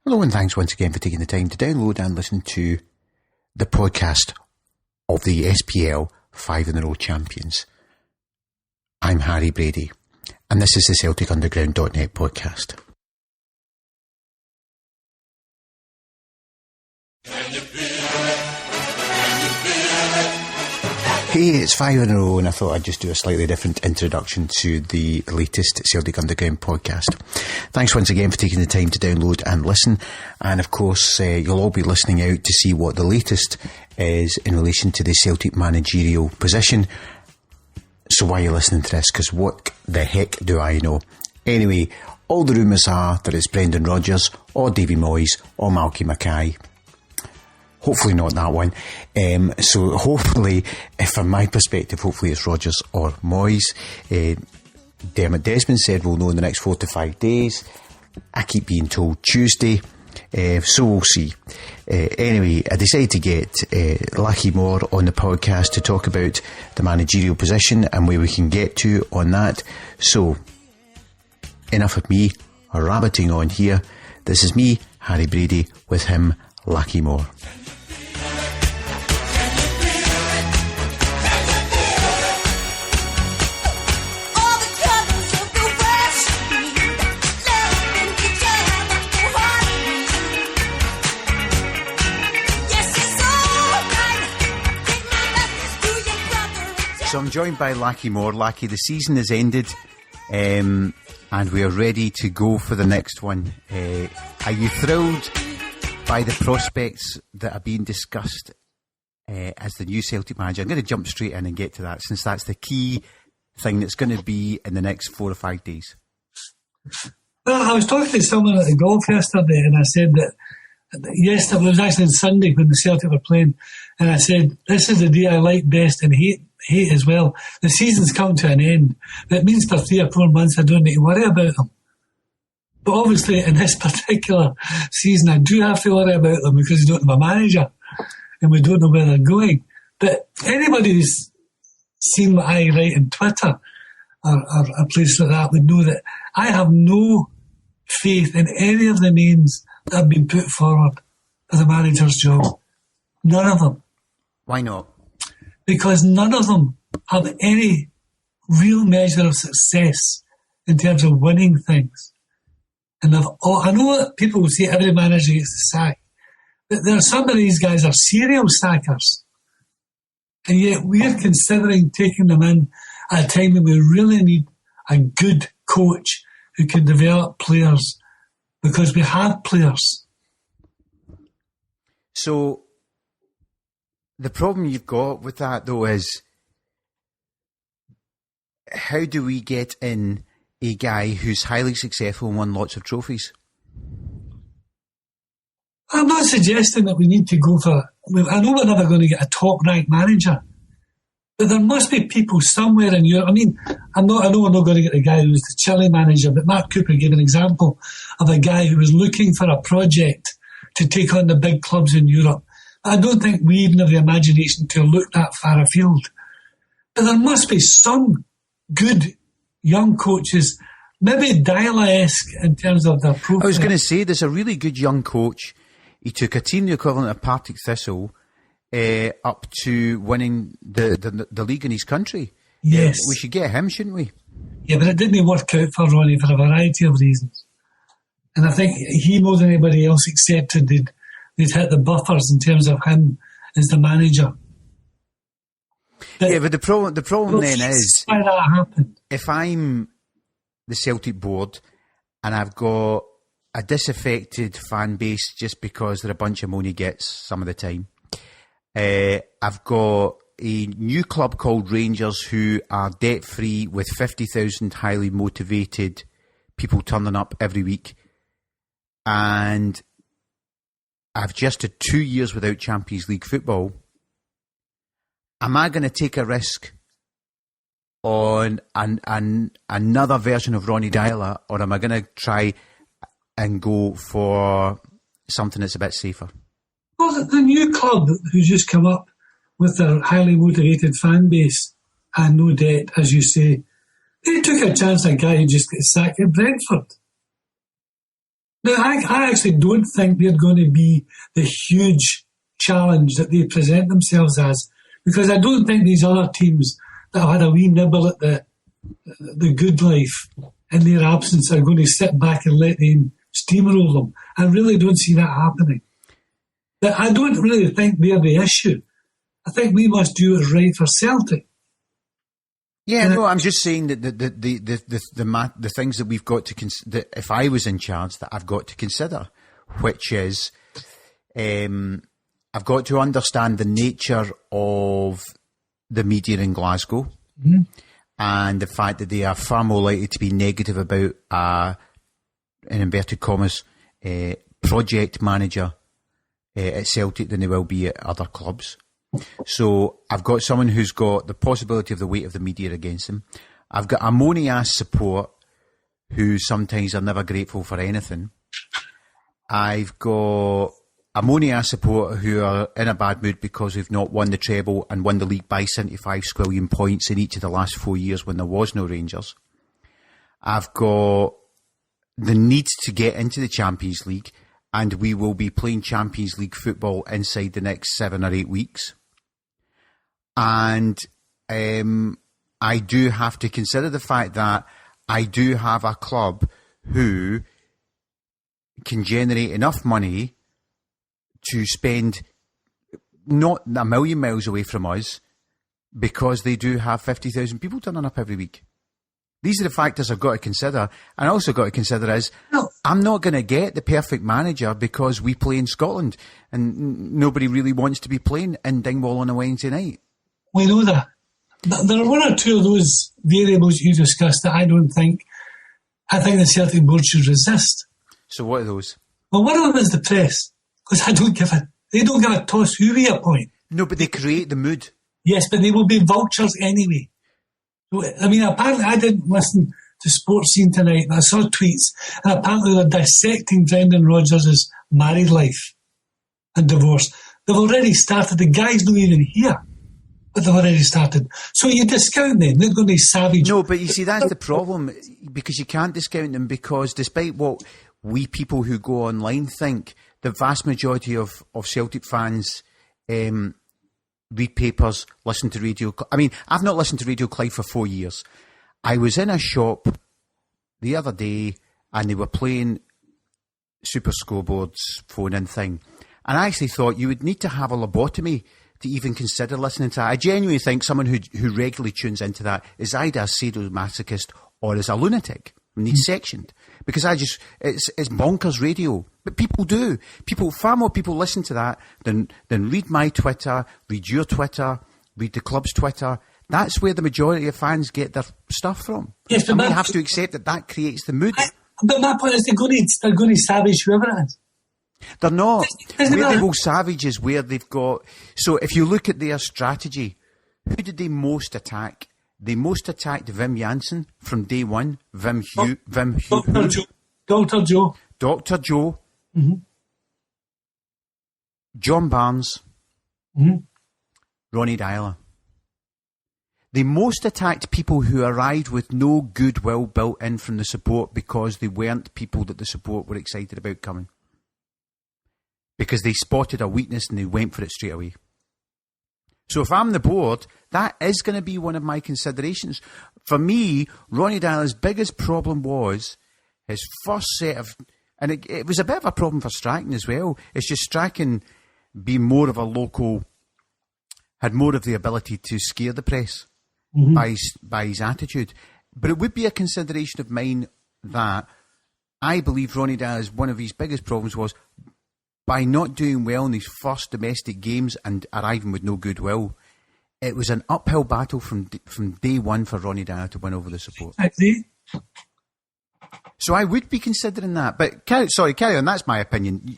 Hello and thanks once again for taking the time to download and listen to the podcast of the SPL 5-in-a-row champions. I'm Harry Brady and this is the CelticUnderground.net podcast. Hey, it's 5 in a row and I thought I'd just do a slightly different introduction to the latest Celtic Underground podcast. Thanks once again for taking the time to download and listen, and of course you'll all be listening out to see what the latest is in relation to the Celtic managerial position. So why are you listening to this? Because what the heck do I know? Anyway, all the rumours are that it's Brendan Rodgers or Davy Moyes or Malky Mackay. Hopefully not that one. So hopefully, from my perspective, hopefully it's Rodgers or Moyes. Dermot Desmond said we'll know in the next 4 to 5 days. I keep being told Tuesday. So we'll see. Anyway, I decided to get Lachie Moore on the podcast to talk about the managerial position and where we can get to on that. So, enough of me rabbiting on here. This is me, Harry Brady, with him, Lachie Moore. So I'm joined by Lachie Moore. Lachie, the season has ended and we are ready to go for the next one. Are you thrilled by the prospects that are being discussed as the new Celtic manager? I'm going to jump straight in and get to that, since that's the key thing that's going to be in the next 4 or 5 days. Well, I was talking to someone at the golf yesterday and I said that yesterday, it was actually on Sunday when the Celtic were playing, and I said, this is the day I like best and hate as well. The season's come to an end. That means for 3 or 4 months I don't need to worry about them. But obviously in this particular season I do have to worry about them because we don't have a manager and we don't know where they're going. But anybody who's seen what I write on Twitter or a place like that would know that I have no faith in any of the names that have been put forward for the manager's job. None of them. Why not? Because none of them have any real measure of success in terms of winning things. And I know that people will say every manager gets the sack, but there are some of these guys are serial sackers. And yet we're considering taking them in at a time when we really need a good coach who can develop players, because we have players. So the problem you've got with that, though, is how do we get in a guy who's highly successful and won lots of trophies? I'm not suggesting that we need to go for... I know we're never going to get a top-ranked manager, but there must be people somewhere in Europe. I mean, I know we're not going to get the guy who was the Chile manager, but Mark Cooper gave an example of a guy who was looking for a project to take on the big clubs in Europe. I don't think we even have the imagination to look that far afield. But there must be some good young coaches, maybe Dyla-esque in terms of their profile. I was going to say, there's a really good young coach. He took a team the equivalent of Partick Thistle up to winning the league in his country. Yes. We should get him, shouldn't we? Yeah, but it didn't work out for Ronny for a variety of reasons. And I think he, more than anybody else, accepted they'd hit the buffers in terms of him as the manager. But the problem then is, why that happened. If I'm the Celtic board and I've got a disaffected fan base just because they're a bunch of money gets some of the time, I've got a new club called Rangers who are debt-free with 50,000 highly motivated people turning up every week, and I've just had 2 years without Champions League football. Am I going to take a risk on another version of Ronny Deila, or am I going to try and go for something that's a bit safer? Well, the new club who's just come up with their highly motivated fan base and no debt, as you say, they took a chance on a guy who just got sacked at Brentford. Now, I actually don't think they're going to be the huge challenge that they present themselves as, because I don't think these other teams that have had a wee nibble at the good life in their absence are going to sit back and let them steamroll them. I really don't see that happening. But I don't really think they're the issue. I think we must do what's right for Celtic. Yeah, no, I'm just saying that the things that we've got to consider, if I was in charge, that I've got to consider, which is, I've got to understand the nature of the media in Glasgow, and the fact that they are far more likely to be negative about, in inverted commas, project manager at Celtic than they will be at other clubs. So I've got someone who's got the possibility of the weight of the media against them. I've got a moany-ass support who sometimes are never grateful for anything. I've got a moany-ass support who are in a bad mood because we've not won the treble and won the league by 75 squillion points in each of the last 4 years when there was no Rangers. I've got the need to get into the Champions League, and we will be playing Champions League football inside the next 7 or 8 weeks. And I do have to consider the fact that I do have a club who can generate enough money to spend not a million miles away from us, because they do have 50,000 people turning up every week. These are the factors I've got to consider. And I also got to consider is, I'm not going to get the perfect manager because we play in Scotland and nobody really wants to be playing in Dingwall on a Wednesday night. We know that. There are one or two of those variables you discussed that I think the Celtic board should resist. So what are those? Well, one of them is the press, because they don't give a toss who we appoint. No, but they create the mood. Yes, but they will be vultures anyway. So, I mean, apparently I didn't listen to Sports Scene tonight, and I saw tweets, and apparently they're dissecting Brendan Rodgers' married life and divorce. They've already started. The guy's not even here, but they've already started. So you discount them. They're going to be savage. No, but you see, that's the problem, because you can't discount them, because despite what we people who go online think, the vast majority of Celtic fans read papers, listen to radio. I mean, I've not listened to Radio Clive for 4 years. I was in a shop the other day and they were playing Super Scoreboard's phone-in thing. And I actually thought you would need to have a lobotomy to even consider listening to that. I genuinely think someone who regularly tunes into that is either a sadomasochist or is a lunatic and needs sectioned. Because it's bonkers radio. But people do. Far more people listen to that than read my Twitter, read your Twitter, read the club's Twitter. That's where the majority of fans get their stuff from. Yes, but we have to accept that creates the mood. But my point is they're going to savage whoever it is. They're not. Where they go savage is where they've got... So if you look at their strategy, who did they most attack? They most attacked Wim Jansen from day one. Dr. Joe. Dr. Joe. Mm-hmm. John Barnes. Mm-hmm. Ronny Deila. They most attacked people who arrived with no goodwill built in from the support, because they weren't people that the support were excited about coming. Because they spotted a weakness and they went for it straight away. So if I'm the board, that is going to be one of my considerations. For me, Ronny Deila's biggest problem was his first set of... And it was a bit of a problem for Strachan as well. It's just Strachan being more of a local... had more of the ability to scare the press by his attitude. But it would be a consideration of mine that I believe Ronny Deila's one of his biggest problems was by not doing well in his first domestic games and arriving with no goodwill. It was an uphill battle from day one for Ronny Deila to win over the support. I agree. So I would be considering that. But carry on. That's my opinion.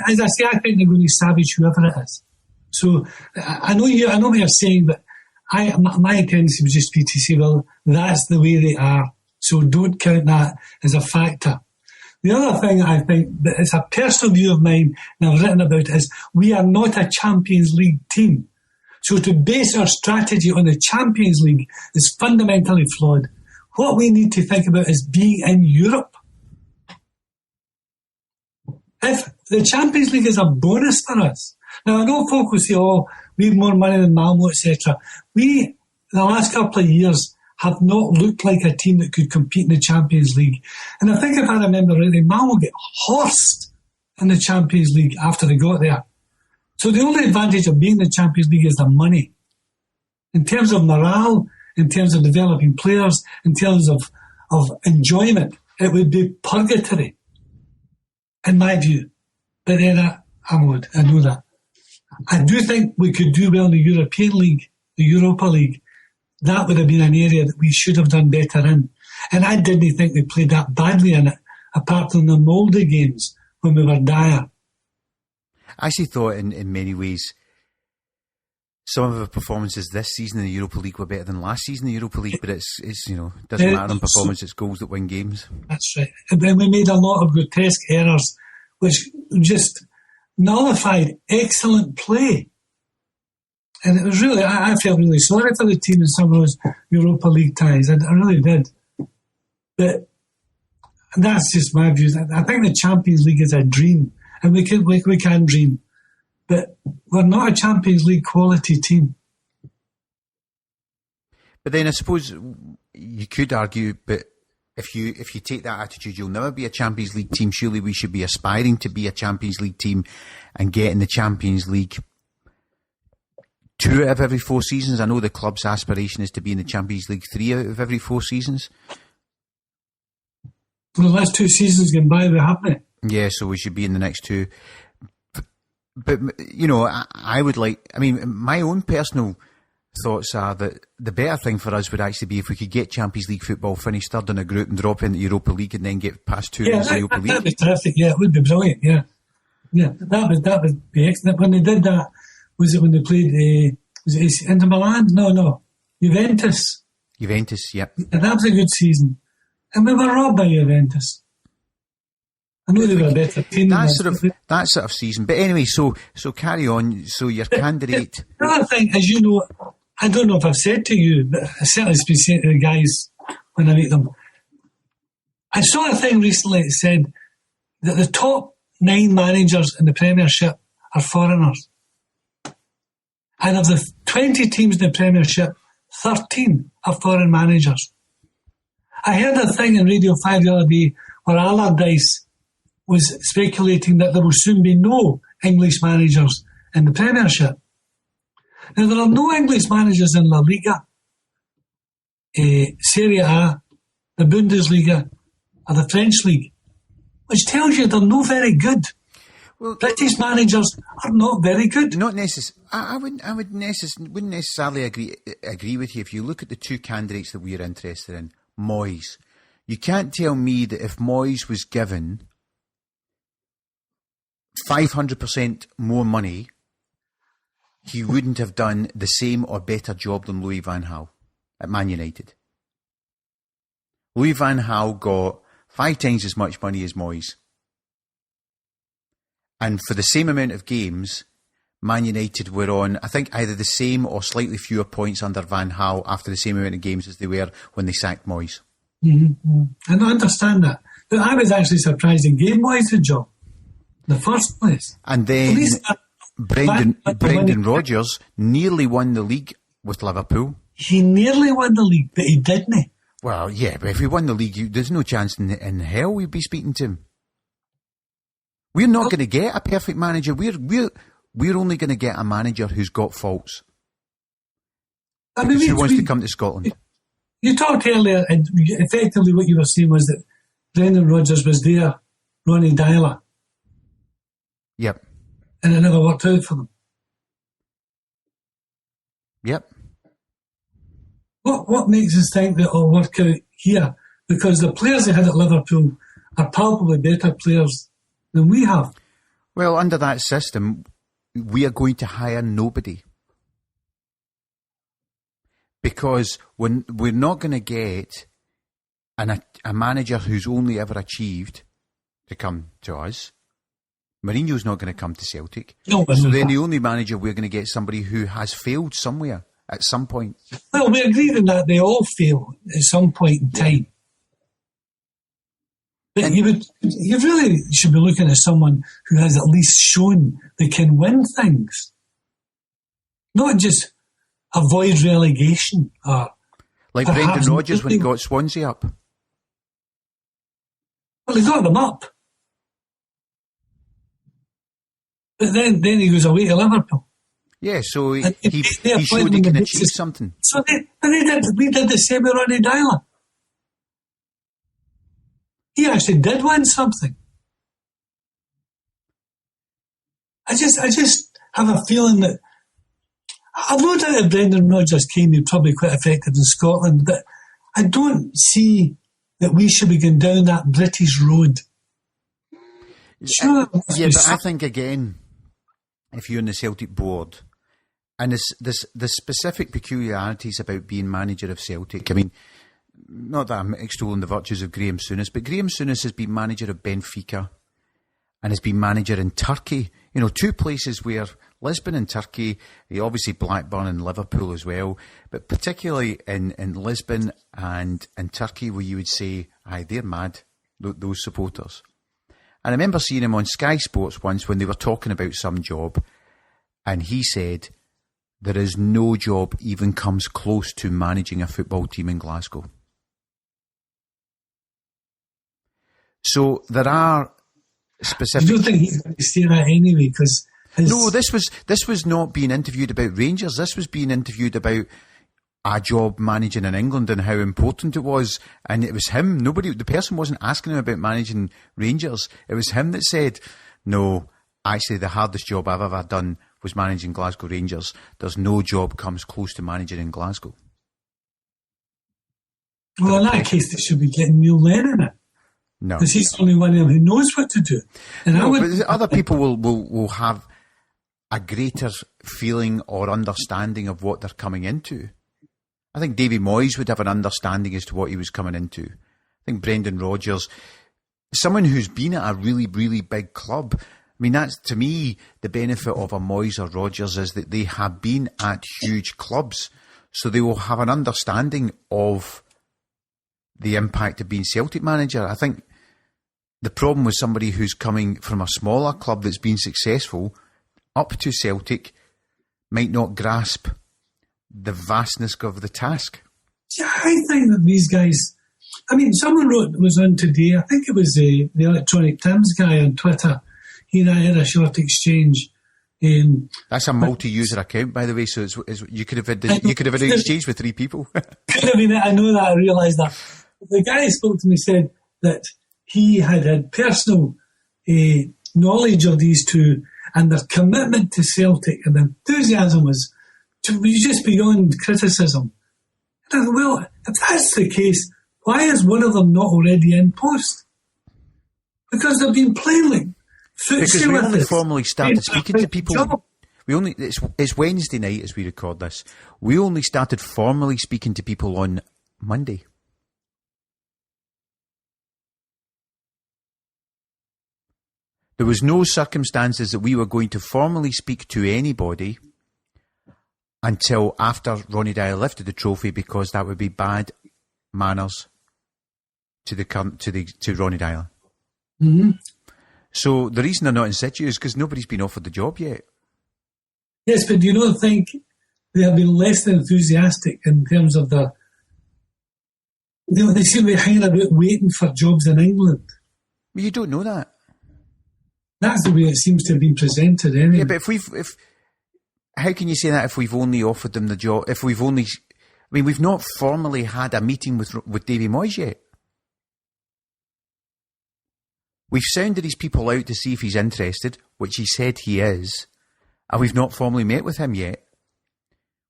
As I say, I think they're going to savage whoever it is. So I know what you're saying, but my tendency would just be to say, well, that's the way they are. So don't count that as a factor. The other thing I think that it's a personal view of mine, and I've written about it, is we are not a Champions League team. So to base our strategy on the Champions League is fundamentally flawed. What we need to think about is being in Europe. if the Champions League is a bonus for us. Now, I know folk will say, oh, we have more money than Malmo, etc. We, the last couple of years, have not looked like a team that could compete in the Champions League. And I think if I remember rightly, Malmo get horsed in the Champions League after they got there. So the only advantage of being in the Champions League is the money. In terms of morale, in terms of developing players, in terms of enjoyment, it would be purgatory, in my view. But then I know that. I do think we could do well in the European League, the Europa League. That would have been an area that we should have done better in. And I didn't think we played that badly in it, apart from the Molde games when we were dire. I actually thought in many ways some of the performances this season in the Europa League were better than last season in the Europa League, but it doesn't matter in performance, it's goals that win games. That's right. And then we made a lot of grotesque errors, which just nullified excellent play. And it was really, I felt really sorry for the team in some of those Europa League ties. I really did. But that's just my views. I think the Champions League is a dream. And we can dream. But we're not a Champions League quality team. But then I suppose you could argue, but if you take that attitude, you'll never be a Champions League team. Surely we should be aspiring to be a Champions League team and get in the Champions League 2 out of every 4 seasons. I know the club's aspiration is to be in the Champions League 3 out of every 4 seasons. Well, the last 2 seasons gone by, we haven't. Yeah, so we should be in the next 2. But you know, I would like. I mean, my own personal thoughts are that the better thing for us would actually be if we could get Champions League football, finish third in a group, and drop into Europa League, and then get past 2 rounds of Europa League. That'd be terrific. Yeah, it would be brilliant. Yeah, that would be excellent. When they did that, was it when they played? Was it Inter Milan? No, Juventus. Juventus, yep. And that was a good season, and we were robbed by Juventus. I know they were a better team. That sort of season. But anyway, so carry on. So your candidate. The other thing, as you know, I don't know if I've said to you, but I certainly been saying to the guys when I meet them. I saw a thing recently that said that the top 9 managers in the Premiership are foreigners. And of the 20 teams in the Premiership, 13 are foreign managers. I heard a thing in Radio 5 the other day where Allardyce was speculating that there will soon be no English managers in the Premiership. Now, there are no English managers in La Liga, Serie A, the Bundesliga, or the French League, which tells you they're not very good. Well, British managers are not very good. Not necessarily. I wouldn't necessarily agree with you. If you look at the 2 candidates that we're interested in, Moyes, you can't tell me that if Moyes was given 500% more money, he wouldn't have done the same or better job than Louis van Gaal at Man United. Louis van Gaal got 5 times as much money as Moyes. And for the same amount of games, Man United were on, I think, either the same or slightly fewer points under Van Gaal after the same amount of games as they were when they sacked Moyes. Mm-hmm. I don't understand that. But I was actually surprised and gave Moyes the job in the first place. And then Brendan Rodgers nearly won the league with Liverpool. He nearly won the league, but he didn't. Well, yeah, but if he won the league, there's no chance in hell we'd be speaking to him. We're not going to get a perfect manager. We're only going to get a manager who's got faults. Because who wants to come to Scotland? You talked earlier, and effectively what you were saying was that Brendan Rodgers was there, Ronny Dyler. Yep. And it never worked out for them. Yep. What makes us think that it'll work out here? Because the players they had at Liverpool are palpably better players than we have. Well, under that system, we are going to hire nobody. Because we're not going to get a manager who's only ever achieved to come to us. Mourinho's not going to come to Celtic. No, so then the only manager we're going to get is somebody who has failed somewhere at some point. Well, we agree on that. They all fail at some point in time. But you really should be looking at someone who has at least shown they can win things, not just avoid relegation. Like Brendan Rodgers when he got Swansea up. Well, he got them up. But then he goes away to Liverpool. Yeah, so he showed he can achieve something. So we did the same with Ronny Dyler. He actually did win something. I just have a feeling that I've no doubt if Brendan Rodgers came, he'd probably quite effective in Scotland, but I don't see that we should be going down that British road. Sure, yeah, but I think again, if you're in the Celtic board, and the specific peculiarities about being manager of Celtic, I mean, not that I'm extolling the virtues of Graham Souness, but Graham Souness has been manager of Benfica and has been manager in Turkey. You know, two places where Lisbon and Turkey, obviously Blackburn and Liverpool as well, but particularly in Lisbon and in Turkey where you would say, aye, they're mad, those supporters. And I remember seeing him on Sky Sports once when they were talking about some job, and he said, there is no job even comes close to managing a football team in Glasgow. So there are specific... I don't think he's going to say that anyway, because... No, this was not being interviewed about Rangers. This was being interviewed about a job managing in England and how important it was. And it was him. The person wasn't asking him about managing Rangers. It was him that said, no, actually the hardest job I've ever done was managing Glasgow Rangers. There's no job comes close to managing in Glasgow. Well, in that case, they should be getting Neil Lennon in. No. Because he's the only one of them who knows what to do. And but other people will have a greater feeling or understanding of what they're coming into. I think Davy Moyes would have an understanding as to what he was coming into. I think Brendan Rodgers, someone who's been at a really, really big club. I mean, that's, to me, the benefit of a Moyes or Rodgers is that they have been at huge clubs. So they will have an understanding of the impact of being Celtic manager. I think the problem with somebody who's coming from a smaller club that's been successful up to Celtic might not grasp the vastness of the task. Yeah, I think that these guys... I mean, someone was on today, I think it was the Electronic Times guy on Twitter. He and I had a short exchange. That's a multi-user account, by the way, so it's, you could have had an exchange with three people. I mean, I know that, I realise that. The guy who spoke to me said that he had personal knowledge of these two, and their commitment to Celtic and the enthusiasm was just beyond criticism. And I thought, well, if that's the case, why is one of them not already in post? Because they've been playing like because we only formally started speaking to people. It's Wednesday night as we record this. We only started formally speaking to people on Monday. There was no circumstances that we were going to formally speak to anybody until after Ronny Dyler lifted the trophy, because that would be bad manners to Ronny Dyler. Mm-hmm. So the reason they're not in situ is because nobody's been offered the job yet. Yes, but do you not think they have been less than enthusiastic in terms of the... they seem to be hanging about waiting for jobs in England. Well, you don't know that. That's the way it seems to have been presented, anyway. Yeah, but how can you say that if we've only offered them the job? We've not formally had a meeting with Davy Moyes yet. We've sounded his people out to see if he's interested, which he said he is, and we've not formally met with him yet.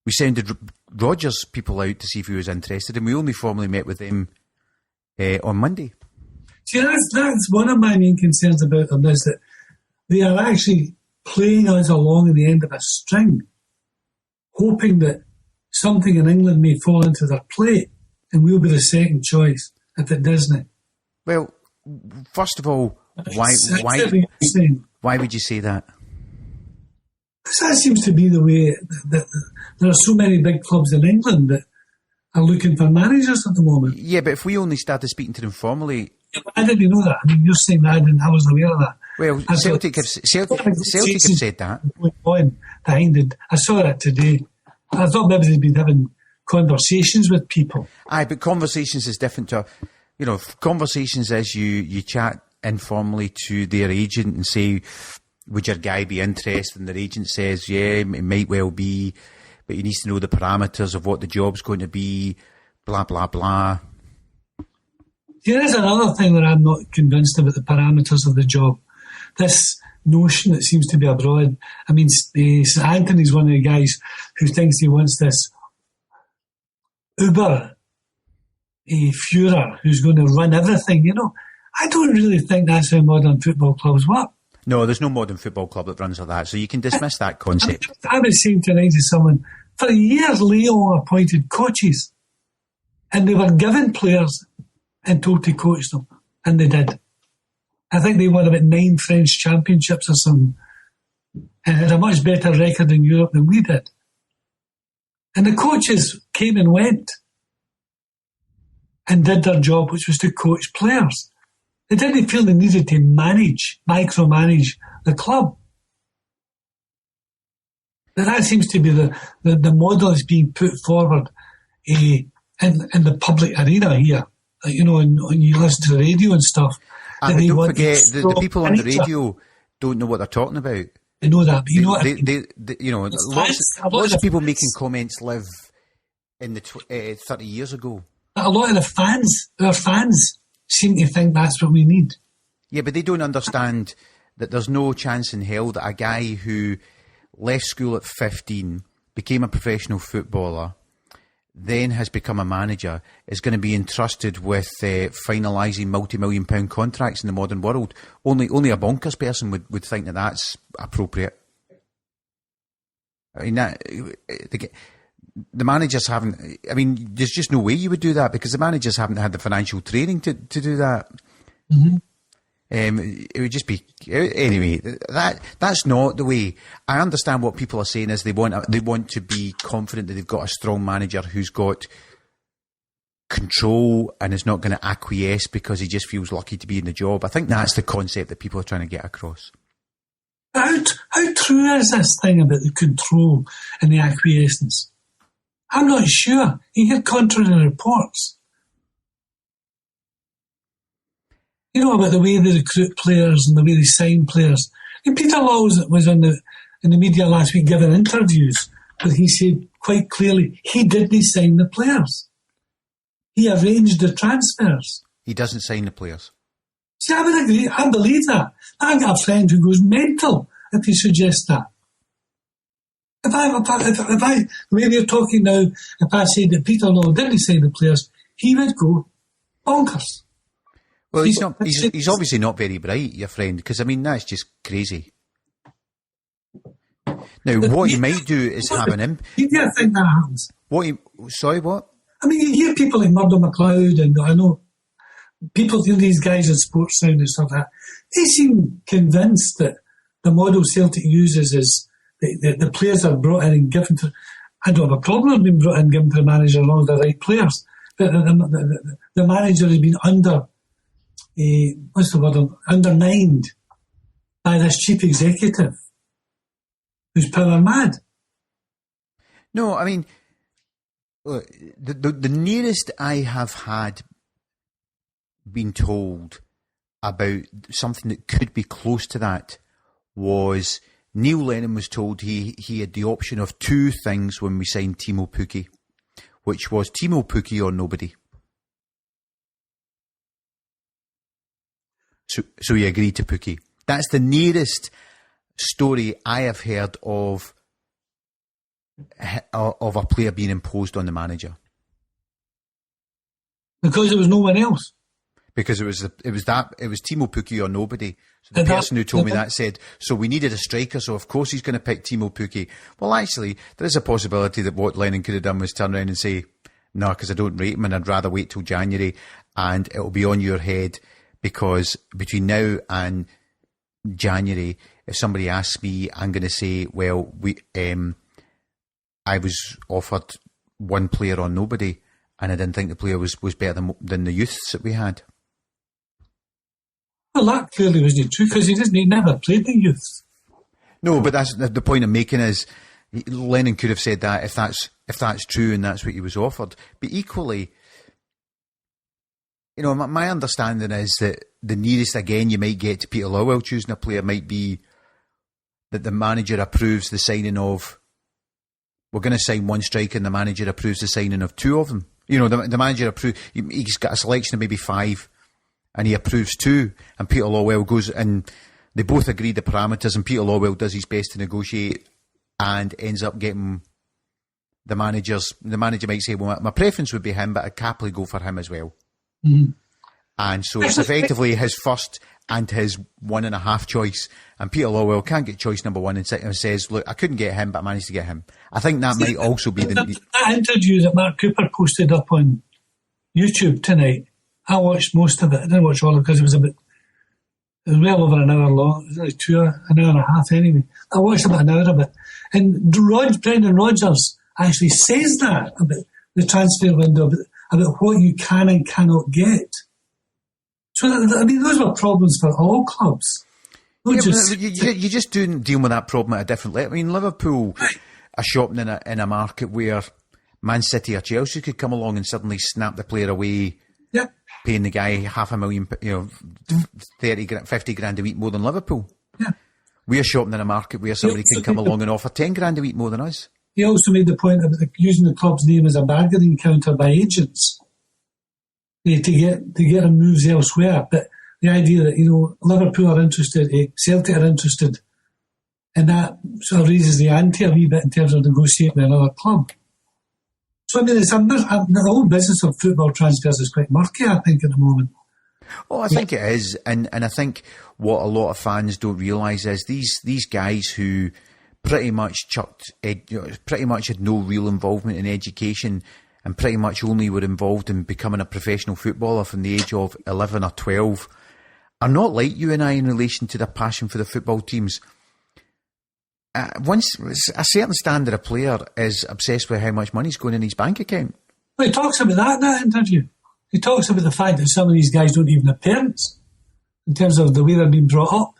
We sounded Rodgers' people out to see if he was interested, and we only formally met with him on Monday. See, that's one of my main concerns about them, is that they are actually playing us along in the end of a string, hoping that something in England may fall into their plate and we'll be the second choice if it doesn't. Well, first of all, why would you say that? Because that seems to be the way that there are so many big clubs in England that are looking for managers at the moment. Yeah, but if we only started speaking to them formally... I didn't know that. I mean, you're saying that I wasn't aware of that. Well, Celtic have said that. On behind it. I saw that today. I thought maybe they'd been having conversations with people. Aye, but conversations is different to... conversations is you chat informally to their agent and say, would your guy be interested? And their agent says, yeah, it might well be, but he needs to know the parameters of what the job's going to be, blah, blah, blah. Here's another thing that I'm not convinced about the parameters of the job. This notion that seems to be abroad. I mean, St Anthony's one of the guys who thinks he wants this Uber Führer who's going to run everything, I don't really think that's how modern football clubs work. No, there's no modern football club that runs like that, so you can dismiss that concept. I was saying tonight to someone, for years Lyon appointed coaches, and they were given players and told to coach them, and they did. I think they won about 9 French championships or something, and had a much better record in Europe than we did. And the coaches came and went and did their job, which was to coach players. They didn't feel they needed to micromanage the club. But that seems to be the model that's being put forward in the public arena here. When you listen to the radio and stuff. And don't forget, the people on the radio don't know what they're talking about. They know that, but lots of people making comments live in the 30 years ago. But a lot of our fans, seem to think that's what we need. Yeah, but they don't understand that there's no chance in hell that a guy who left school at 15, became a professional footballer, then has become a manager, is going to be entrusted with finalising multi-million-pound contracts in the modern world. Only a bonkers person would think that that's appropriate. I mean, the managers haven't... I mean, there's just no way you would do that because the managers haven't had the financial training to do that. Mm-hmm. It would just be... Anyway, that's not the way. I understand what people are saying is they want to be confident that they've got a strong manager who's got control and is not going to acquiesce because he just feels lucky to be in the job. I think that's the concept that people are trying to get across. How true is this thing about the control and the acquiescence? I'm not sure. You hear contrary reports. About the way they recruit players and the way they sign players. And Peter Laws was in the media last week giving interviews, but he said quite clearly he didn't sign the players. He arranged the transfers. He doesn't sign the players. See, I would agree. I believe that. I've got a friend who goes mental if he suggests that. If I, the way we're talking now, if I say that Peter Law didn't sign the players, he would go bonkers. Well, he's obviously not very bright, your friend, because, I mean, that's just crazy. Now, what he might do is have an impact. You don't think that happens? Sorry, what? I mean, you hear people like Murdo McLeod, and I know people, these guys in Sports Sound and stuff like that, they seem convinced that the model Celtic uses is the players are brought in and given to... I don't have a problem being brought in and given to the manager as long as they're the right players. But the manager has been undermined by this chief executive who's power mad. No, I mean, the nearest I have had been told about something that could be close to that was Neil Lennon was told he had the option of 2 things when we signed Timo Pukki, which was Timo Pukki or nobody. So he agreed to Pukki. That's the nearest story I have heard of a player being imposed on the manager. Because there was no one else. Because it was Timo Pukki or nobody. So the person who told me that said, so we needed a striker, so of course he's going to pick Timo Pukki. Well, actually, there is a possibility that what Lennon could have done was turn around and say, no, because I don't rate him and I'd rather wait till January and it'll be on your head. Because between now and January, if somebody asks me, I'm going to say, well, I was offered one player or nobody, and I didn't think the player was better than the youths that we had. Well, that clearly wasn't true because he never played the youth. No, but that's the point I'm making is Lennon could have said that if that's true and that's what he was offered. But equally, you know, my understanding is that the nearest again you might get to Peter Lawwell choosing a player might be that the manager approves the signing of. We're going to sign one striker, and the manager approves the signing of two of them. You know, the manager approves. He's got a selection of maybe 5, and he approves 2, and Peter Lawwell goes and they both agree the parameters, and Peter Lawwell does his best to negotiate and ends up getting the manager might say, well, my preference would be him, but I'd happily go for him as well. Mm-hmm. And so it's effectively his first and his 1.5 choice. And Peter Lawwell can't get choice number 1 and says, look, I couldn't get him, but I managed to get him. I think that might also be that interview that Mark Cooper posted up on YouTube tonight. I watched most of it. I didn't watch all of it because it was well over an hour long. It was like an hour and a half anyway. I watched about an hour of it. And Brendan Rodgers actually says that about the transfer window, about what you can and cannot get. So, I mean, those were problems for all clubs. You just deal with that problem at a different level. I mean, Liverpool are shopping in a market where Man City or Chelsea could come along and suddenly snap the player away, paying the guy $500,000, 30 grand, 50 grand a week more than Liverpool. Yeah. We're shopping in a market where somebody can come along and offer 10 grand a week more than us. He also made the point about using the club's name as a bargaining counter by agents to get him moves elsewhere. But the idea that, you know, Liverpool are interested, Celtic are interested, and that sort of raises the ante a wee bit in terms of negotiating with another club. So, I mean, the whole business of football transfers is quite murky, I think, at the moment. Oh, I think it is. And I think what a lot of fans don't realise is these guys who pretty much had no real involvement in education and pretty much only were involved in becoming a professional footballer from the age of 11 or 12 are not like you and I in relation to their passion for the football teams. Once a certain standard of player is obsessed with how much money's going in his bank account. Well, he talks about that in that interview. He talks about the fact that some of these guys don't even have parents in terms of the way they're being brought up,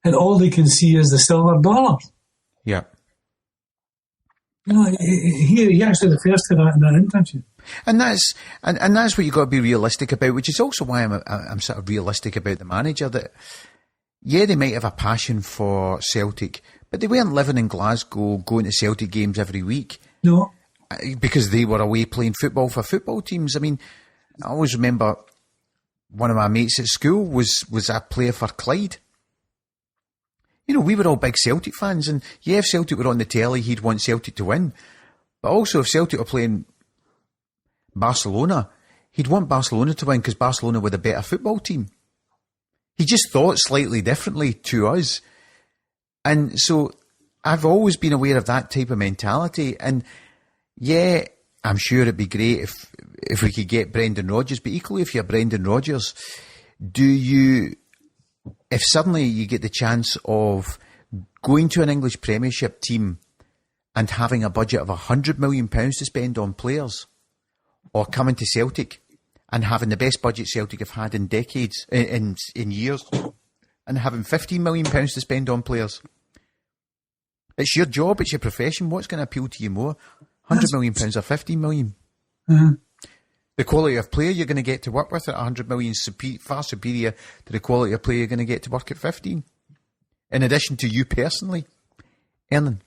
and all they can see is the silver dollar. Yeah. You know, he actually refers to that in that interview. And that's what you've got to be realistic about, which is also why I'm sort of realistic about the manager, that, yeah, they might have a passion for Celtic, but they weren't living in Glasgow going to Celtic games every week. No. Because they were away playing football for football teams. I mean, I always remember one of my mates at school was a player for Clyde. You know, we were all big Celtic fans, and yeah, if Celtic were on the telly, he'd want Celtic to win. But also, if Celtic were playing Barcelona, he'd want Barcelona to win because Barcelona were the better football team. He just thought slightly differently to us. And so I've always been aware of that type of mentality. And yeah, I'm sure it'd be great if we could get Brendan Rodgers, but equally if you're Brendan Rodgers, if suddenly you get the chance of going to an English Premiership team and having a budget of £100 million to spend on players, or coming to Celtic and having the best budget Celtic have had in decades, in years, and having £15 million to spend on players. It's your job, it's your profession. What's going to appeal to you more? £100 million or £15 million? Mm-hmm. The quality of player you're going to get to work with at £100 million is far superior to the quality of player you're going to get to work at 15. In addition to you personally earning.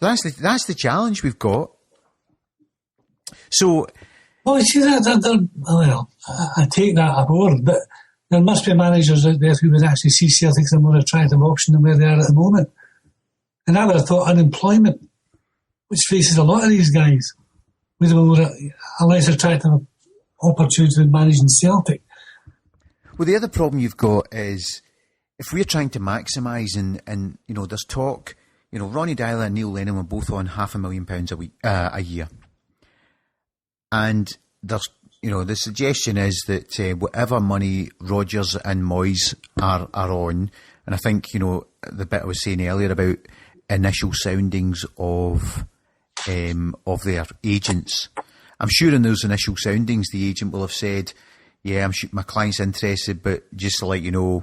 That's the challenge we've got. So, well, see, I take that aboard, but there must be managers out there who would actually see Celtic as a more attractive option than where they are at the moment. And I would have thought unemployment, which faces a lot of these guys, with a less attractive opportunity than managing Celtic. Well, the other problem you've got is if we're trying to maximise and you know, there's talk, you know, Ronny Deila and Neil Lennon were both on £500,000 a year. And there's, you know, the suggestion is that whatever money Rodgers and Moyes are on, and I think, you know, the bit I was saying earlier about initial soundings of of their agents. I'm sure in those initial soundings, the agent will have said, yeah, I'm sure my client's interested, but just to let you know,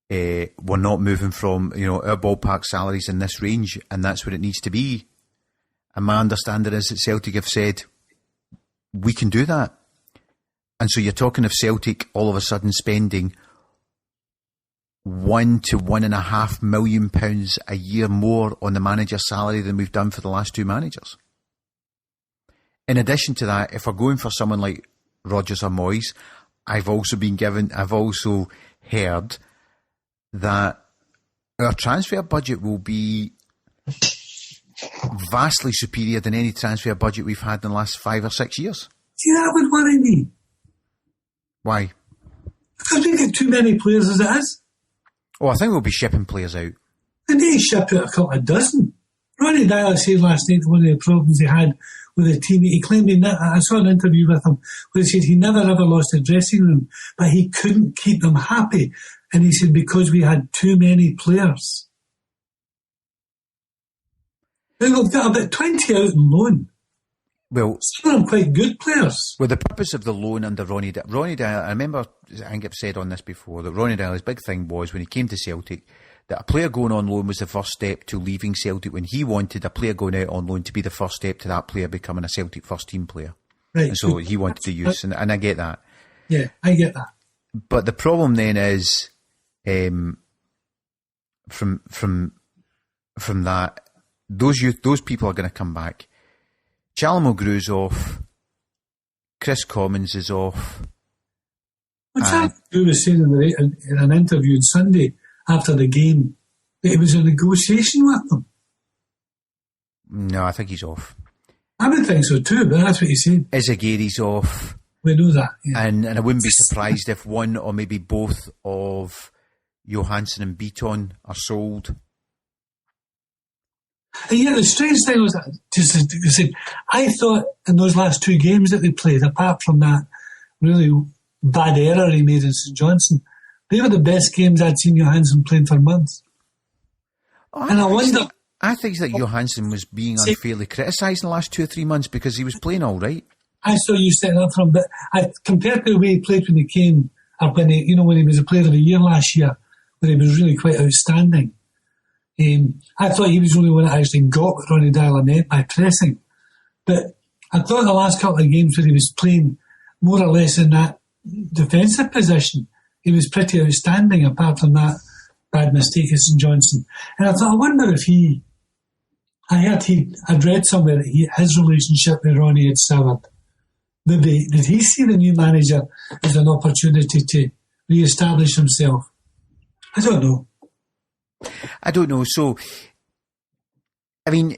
we're not moving from, our ballpark salaries in this range, and that's what it needs to be. And my understanding is that Celtic have said, we can do that. And so you're talking of Celtic all of a sudden spending £1 to £1.5 million a year more on the manager's salary than we've done for the last two managers. In addition to that, if we're going for someone like Rodgers or Moyes, I've also heard that our transfer budget will be vastly superior than any transfer budget we've had in the last 5 or 6 years. See, that would worry me. Why? Because we get too many players as it is. Oh, I think we'll be shipping players out. And they ship out a couple of dozen. Ronny Dyler said last night that one of the problems he had with the team, he claimed I saw an interview with him where he said he never ever lost a dressing room, but he couldn't keep them happy. And he said because we had too many players. We've got about 20 out on loan. Well, some of them quite good players. Well, the purpose of the loan under Ronny Dyler, I remember, I think I've said on this before, that Ronny Dyler's big thing was when he came to Celtic, that a player going on loan was the first step to leaving Celtic, when he wanted a player going out on loan to be the first step to that player becoming a Celtic first team player. Right. And so he wanted to use, and I get that. Yeah, I get that. But the problem then is, from that, those people are going to come back. Callum O'Gru's off. Chris Commons is off. What's that? O'Gru was saying in an interview on Sunday after the game that he was in negotiation with them. No, I think he's off. I would think so too, but that's what he said. Izagiri's off. We know that. Yeah. And I wouldn't be surprised if one or maybe both of Johansson and Beaton are sold. And yet the strange thing was that, I thought in those last two games that they played, apart from that really bad error he made in St Johnstone, they were the best games I'd seen Johansson playing for months. And I wonder... I think that Johansson was being unfairly criticised in the last 2 or 3 months because he was playing all right. I saw you setting up for him, but compared to the way he played when he came, or when he was a player of the year last year, when he was really quite outstanding, I thought he was the only one that actually got what Ronny Dyler meant by pressing. But I thought the last couple of games where he was playing more or less in that defensive position, he was pretty outstanding apart from that bad mistake at St Johnstone. And I thought, I wonder if I'd read somewhere that his relationship with Ronny had soured. Maybe, did he see the new manager as an opportunity to re-establish himself? I don't know. So, I mean,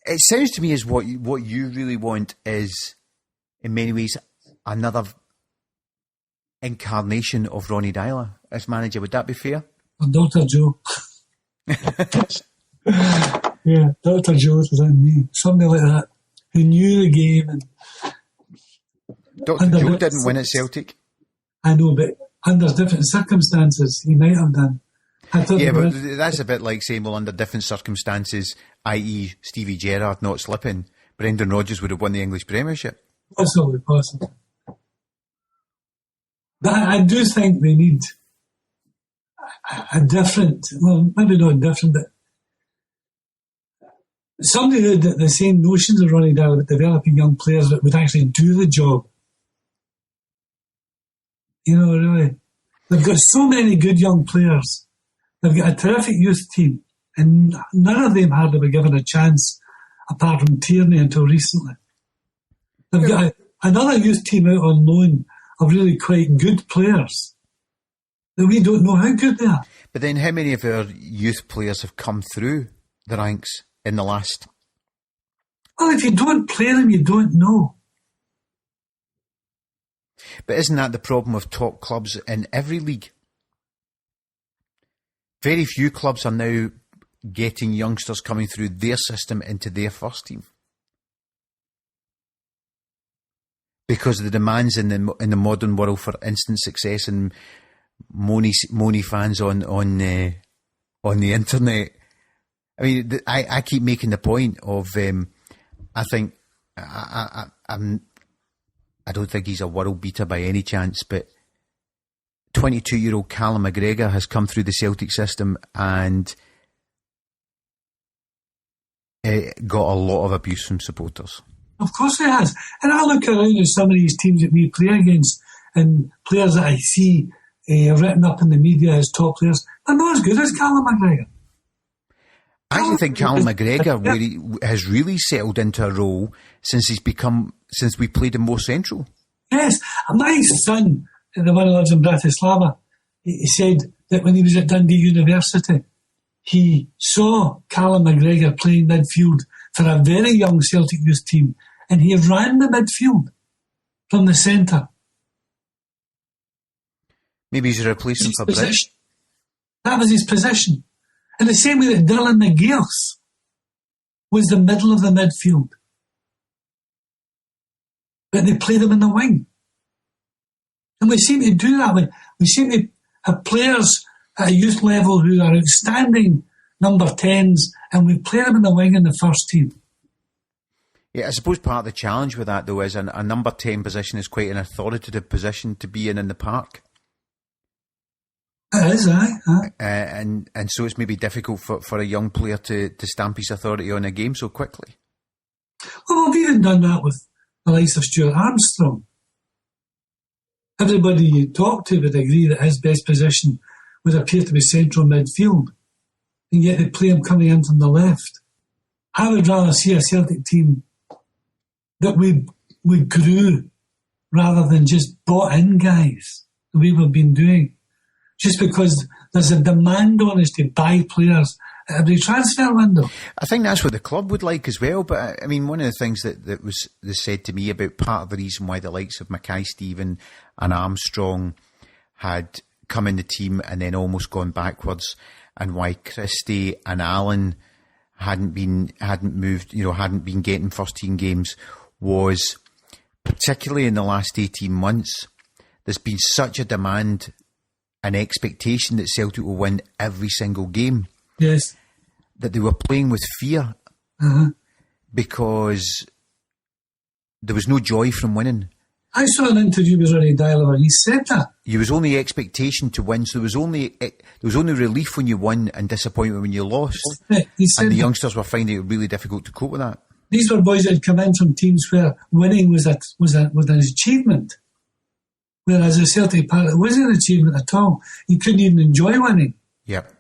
it sounds to me as what you really want is, in many ways, another incarnation of Ronny Dyler as manager. Would that be fair? Dr. Joe. Yeah, Dr. Joe was on me. Somebody like that who knew the game. And Dr. Joe didn't win at Celtic. I know, but under different circumstances, he might have done. Yeah, but that's a bit like saying, well, under different circumstances, i.e. Stevie Gerrard not slipping, Brendan Rodgers would have won the English Premiership. Possibly. But I do think they need a different, well, maybe not different, but somebody who had the same notions of Ronny Dyler about developing young players that would actually do the job. Really. They've got so many good young players. They've got a terrific youth team, and none of them hardly were given a chance, apart from Tierney until recently. They've got another youth team out on loan of really quite good players that we don't know how good they are. But then how many of our youth players have come through the ranks in the last? Well, if you don't play them, you don't know. But isn't that the problem of top clubs in every league? Very few clubs are now getting youngsters coming through their system into their first team. Because of the demands in the modern world for instant success and moany fans on the internet, I mean, I keep making the point of, I think, I don't think he's a world beater by any chance, but 22-year-old Callum McGregor has come through the Celtic system and got a lot of abuse from supporters. Of course he has. And I look around at some of these teams that we play against and players that I see written up in the media as top players, they're not as good as Callum McGregor. I actually think Callum McGregor has really settled into a role since we played him more central. Yes. My son, the one who lives in Bratislava, he said that when he was at Dundee University, he saw Callum McGregor playing midfield for a very young Celtic youth team, and he ran the midfield from the centre. Maybe he's a replacement for Bridge. That was his position. In the same way that Dylan McGears was the middle of the midfield. But they played him in the wing. And we seem to do that. We seem to have players at a youth level who are outstanding number 10s, and we play them in the wing in the first team. Yeah, I suppose part of the challenge with that, though, is a number 10 position is quite an authoritative position to be in the park. It is, aye. And so it's maybe difficult for a young player to stamp his authority on a game so quickly. Well, we've even done that with the likes of Stuart Armstrong. Everybody you talk to would agree that his best position would appear to be central midfield, and yet they play him coming in from the left. I would rather see a Celtic team that we grew rather than just bought in guys, the way we've been doing. Just because there's a demand on us to buy players at every transfer window. I think that's what the club would like as well. But I mean, one of the things that was said to me about part of the reason why the likes of Mackay-Steven and Armstrong had come in the team and then almost gone backwards, and why Christie and Allen hadn't been getting first team games, was particularly in the last 18 months, there's been such a demand, an expectation that Celtic will win every single game. Yes. That they were playing with fear because there was no joy from winning. I saw an interview with Ronny and he said that. There was only expectation to win, so there was only relief when you won and disappointment when you lost. He said and the youngsters were finding it really difficult to cope with that. These were boys that had come in from teams where winning was an achievement. Whereas the Celtic part, it wasn't an achievement at all. You couldn't even enjoy winning. Yep.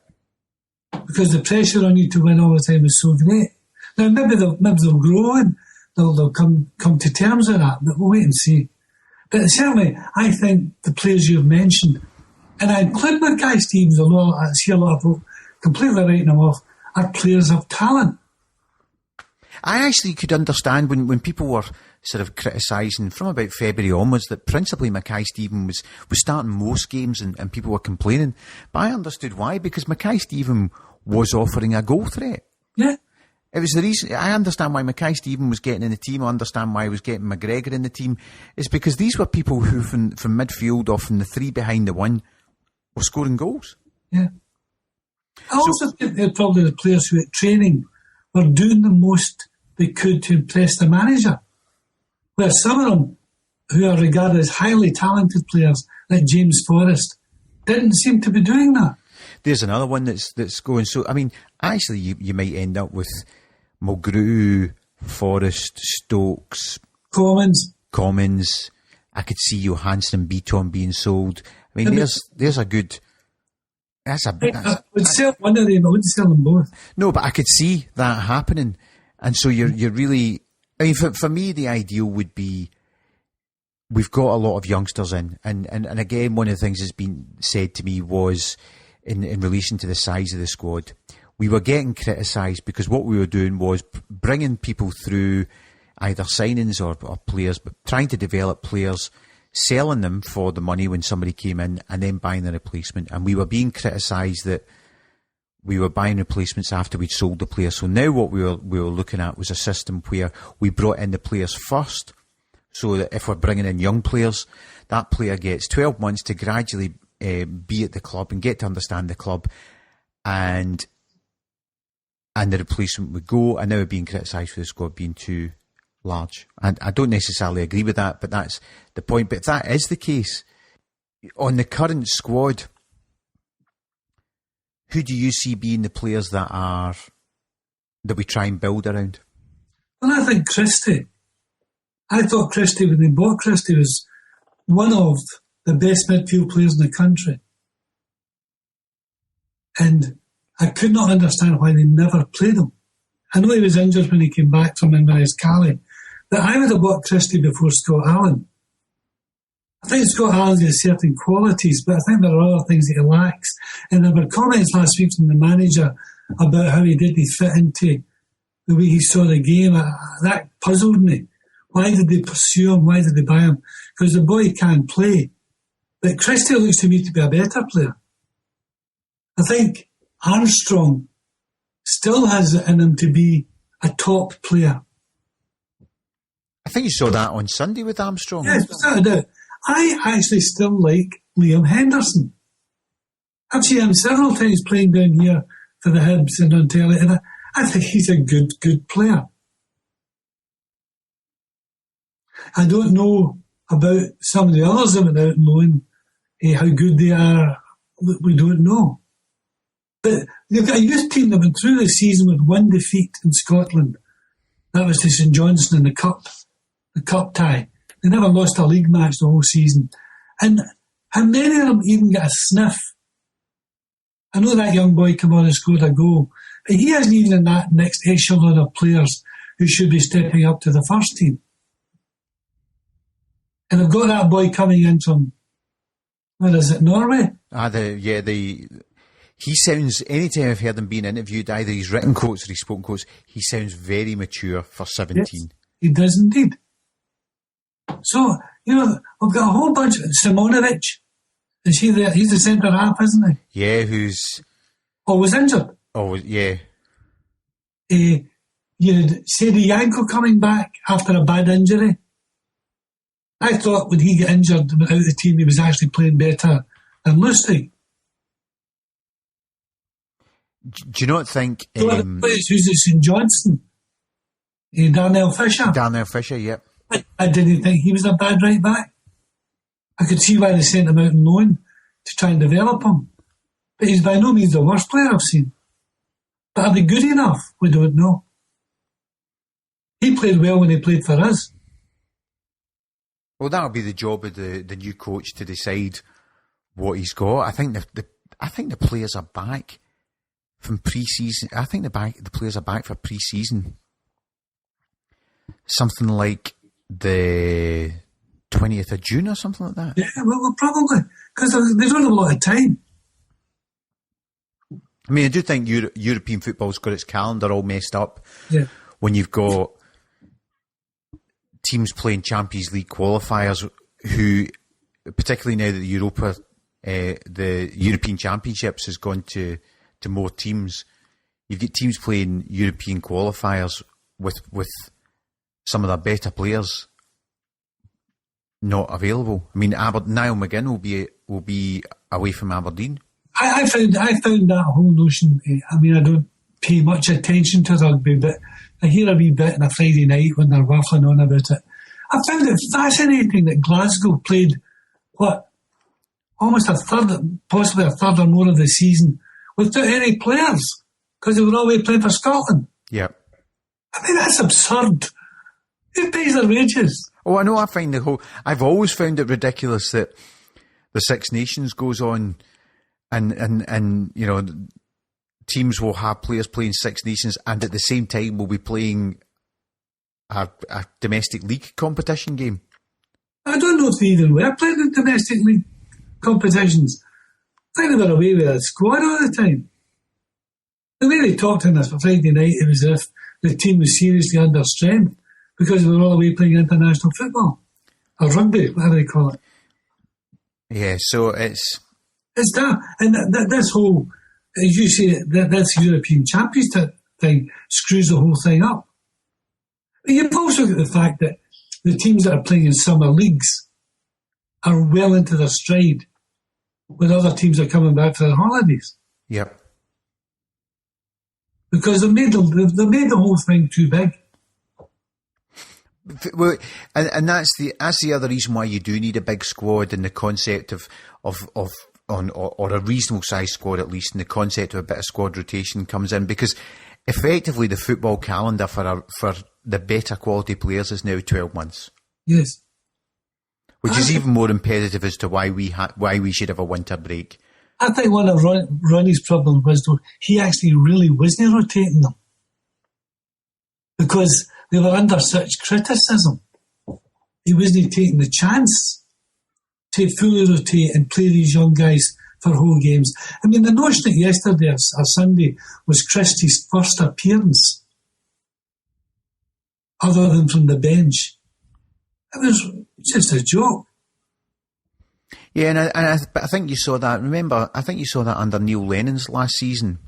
Because the pressure on you to win all the time was so great. Now maybe they'll grow and they'll come to terms with that, but we'll wait and see. But certainly, I think the players you've mentioned, and I include Mackay-Stevens, although I see a lot of folk completely writing them off, are players of talent. I actually could understand when people were sort of criticising from about February onwards that principally Mackay-Steven was starting most games and people were complaining. But I understood why, because Mackay-Steven was offering a goal threat. Yeah. It was the reason. I understand why Mackay-Steven was getting in the team. I understand why he was getting McGregor in the team. It's because these were people who, from midfield or from the three behind the one, were scoring goals. Yeah. I also think they're probably the players who at training were doing the most they could to impress the manager. Where some of them, who are regarded as highly talented players, like James Forrest, didn't seem to be doing that. There's another one that's going. So, I mean, actually, you might end up with Mulgrew, Forrest, Stokes, Commons. I could see Johansson and Beaton being sold. I mean, there's a good. I would sell one of them. I wouldn't sell them both. No, but I could see that happening, and so you're really. I mean, for me, the ideal would be we've got a lot of youngsters in, and again, one of the things that's been said to me was in relation to the size of the squad, we were getting criticised because what we were doing was bringing people through either signings or players, but trying to develop players, selling them for the money when somebody came in, and then buying the replacement. And we were being criticised that we were buying replacements after we'd sold the player. So now what we were looking at was a system where we brought in the players first, so that if we're bringing in young players, that player gets 12 months to gradually be at the club and get to understand the club. And and the replacement would go, and now we're being criticised for the squad being too large. And I don't necessarily agree with that, but that's the point. But if that is the case, on the current squad, who do you see being the players that we try and build around? Well, I think Christie. I thought Christie, when they bought Christie, was one of the best midfield players in the country. And I could not understand why they never played him. I know he was injured when he came back from Inverness Cali, but I would have bought Christie before Scott Allen. I think Scott Allen has certain qualities, but I think there are other things that he lacks. And there were comments last week from the manager about how he didn't fit into the way he saw the game. That puzzled me. Why did they pursue him? Why did they buy him? Because the boy can play. But Christie looks to me to be a better player. I think Armstrong still has it in him to be a top player. I think you saw that on Sunday with Armstrong. Yes, without a doubt. I actually still like Liam Henderson. I've seen him several times playing down here for the Hibs and on telly, and I think he's a good player. I don't know about some of the others that went out and loan, how good they are. We don't know. But you've got a youth team that went through the season with one defeat in Scotland. That was to St Johnstone in the cup tie. They never lost a league match the whole season. And how many of them even get a sniff? I know that young boy came on and scored a goal, but he isn't even in that next echelon of players who should be stepping up to the first team. And I've got that boy coming in from, where is it, Norway? He sounds, anytime I've heard him being interviewed, either his written quotes or his spoken quotes, he sounds very mature for 17. Yes, he does indeed. So, we've got a whole bunch of Simonovic. Is he there? He's the centre half, isn't he? Yeah, who's always injured. Oh, yeah. You had Sedi Yanko coming back after a bad injury. I thought when he got injured without the team, he was actually playing better than Lustig. Do you not think... who's at St Johnstone? Darnell Fisher. Darnell Fisher, yep. I didn't think he was a bad right back. I could see why they sent him out on loan to try and develop him. But he's by no means the worst player I've seen. But are they good enough? We don't know. He played well when he played for us. Well, that'll be the job of the new coach to decide what he's got. I think the players are back from pre-season. I think the players are back for pre-season. Something like the 20th of June or something like that. Yeah, well probably. Because they don't have a lot of time. I mean, I do think European football's got its calendar all messed up. Yeah. When you've got teams playing Champions League qualifiers who, particularly now that the European Championships has gone to more teams, you've got teams playing European qualifiers with some of their better players not available. I mean, Niall McGinn will be away from Aberdeen. I found that whole notion. I mean, I don't pay much attention to rugby, but I hear a wee bit on a Friday night when they're waffling on about it. I found it fascinating that Glasgow played almost possibly a third or more of the season without any players because they were always playing for Scotland. Yeah, I mean that's absurd. Who pays their wages? Oh, I know. I've always found it ridiculous that the Six Nations goes on, and teams will have players playing Six Nations, and at the same time will be playing a domestic league competition game. I don't know if they even were playing in domestic league competitions. I think they were away with a squad all the time. The way they talked on this for Friday night, it was as if the team was seriously under strength because they were all away playing international football. Or rugby, whatever they call it. Yeah, so it's that. And this whole, as you say, this European Championship thing screws the whole thing up. But you've also got the fact that the teams that are playing in summer leagues are well into their stride when other teams are coming back for their holidays. Yep. Because they made the whole thing too big. Well, and that's the other reason why you do need a big squad, and the concept of or a reasonable sized squad at least, and the concept of a bit of squad rotation comes in, because effectively the football calendar for the better quality players is now 12 months. Yes, which is even more imperative as to why we should have a winter break. I think one of Ronnie's problems was, though, he actually really wasn't rotating them because they were under such criticism. He wasn't taking the chance to fully rotate and play these young guys for whole games. I mean, the notion that yesterday or Sunday was Christie's first appearance, other than from the bench, it was just a joke. Yeah, and I think you saw that. Remember, I think you saw that under Neil Lennon's last season,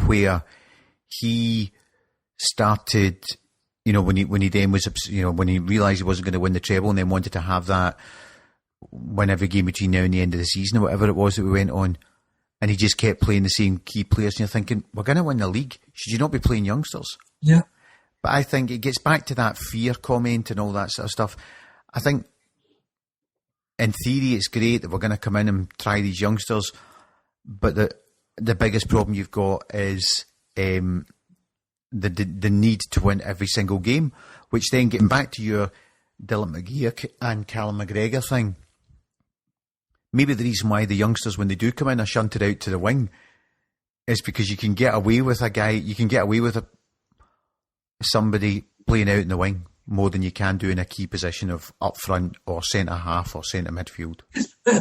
where he started, when he then was, when he realised he wasn't going to win the treble, and then wanted to have that win every game between now and the end of the season, or whatever it was that we went on, and he just kept playing the same key players, and you're thinking, we're going to win the league. Should you not be playing youngsters? Yeah. But I think it gets back to that fear comment and all that sort of stuff. I think, in theory, it's great that we're going to come in and try these youngsters, but the biggest problem you've got is the need to win every single game, which then, getting back to your Dylan McGee and Callum McGregor thing, maybe the reason why the youngsters, when they do come in, are shunted out to the wing is because you can get away with somebody playing out in the wing more than you can do in a key position of up front or centre half or centre midfield.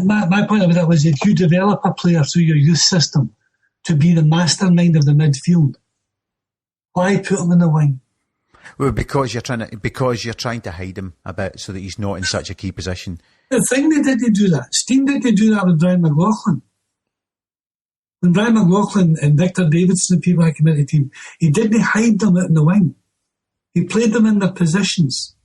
My point about that was that you develop a player through your youth system to be the mastermind of the midfield. Why put him in the wing? Well, because you're trying to hide him a bit so that he's not in such a key position. The thing they did to do that, Steen did to do that with Brian McLaughlin. When Brian McLaughlin and Victor Davidson and people that came into the team, he didn't hide them out in the wing. He played them in their positions.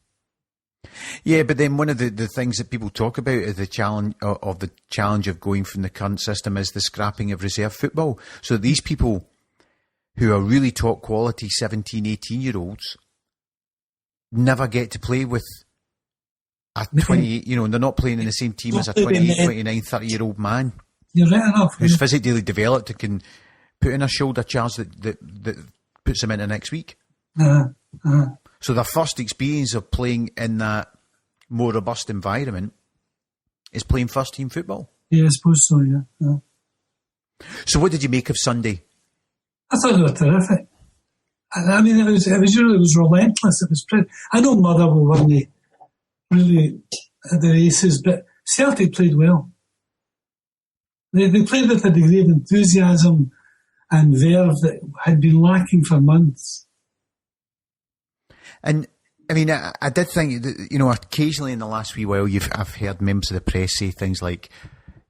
Yeah, but then one of the things that people talk about is the challenge of going from the current system is the scrapping of reserve football. So these people who are really top quality 17, 18-year-olds never get to play with a 28, they're not playing in the same team as a 28, 29, 30-year-old man. You're right enough. Who's physically developed and can put in a shoulder charge that puts them into next week. So their first experience of playing in that more robust environment is playing first team football. Yeah, I suppose so, yeah. So what did you make of Sunday? I thought they were terrific. I mean, it was relentless. It was I know Motherwell weren't really at the races, but Celtic played well. They played with a degree of enthusiasm and verve that had been lacking for months. And I mean, I did think that, occasionally in the last wee while, I've heard members of the press say things like,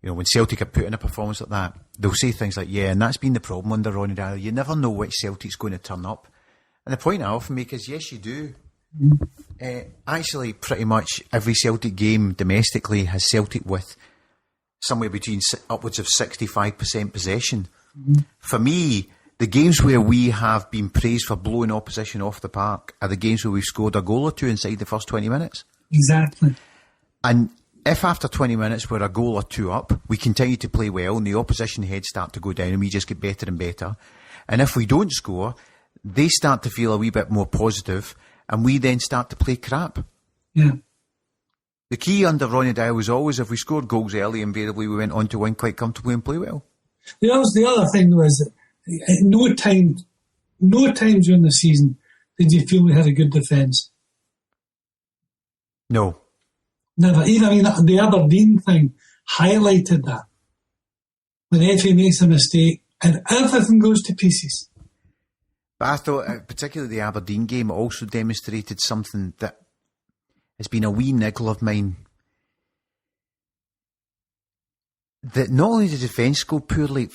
when Celtic are put in a performance like that, they'll say things like, yeah, and that's been the problem under Ronny Dyer. You never know which Celtic's going to turn up. And the point I often make is, yes, you do. Actually, pretty much every Celtic game domestically has Celtic with somewhere between upwards of 65% possession. For me, the games where we have been praised for blowing opposition off the park are the games where we've scored a goal or two inside the first 20 minutes. Exactly. And if after 20 minutes we're a goal or two up, we continue to play well and the opposition heads start to go down and we just get better and better. And if we don't score, they start to feel a wee bit more positive and we then start to play crap. Yeah. The key under Ronny Dyer was always if we scored goals early, invariably we went on to win quite comfortably and play well. The other thing was that at no time during the season did you feel we had a good defence. No. Never. Even, the Aberdeen thing highlighted that. When Effie makes a mistake and everything goes to pieces. But I thought, particularly the Aberdeen game, also demonstrated something that has been a wee niggle of mine. That not only did the defence go poorly,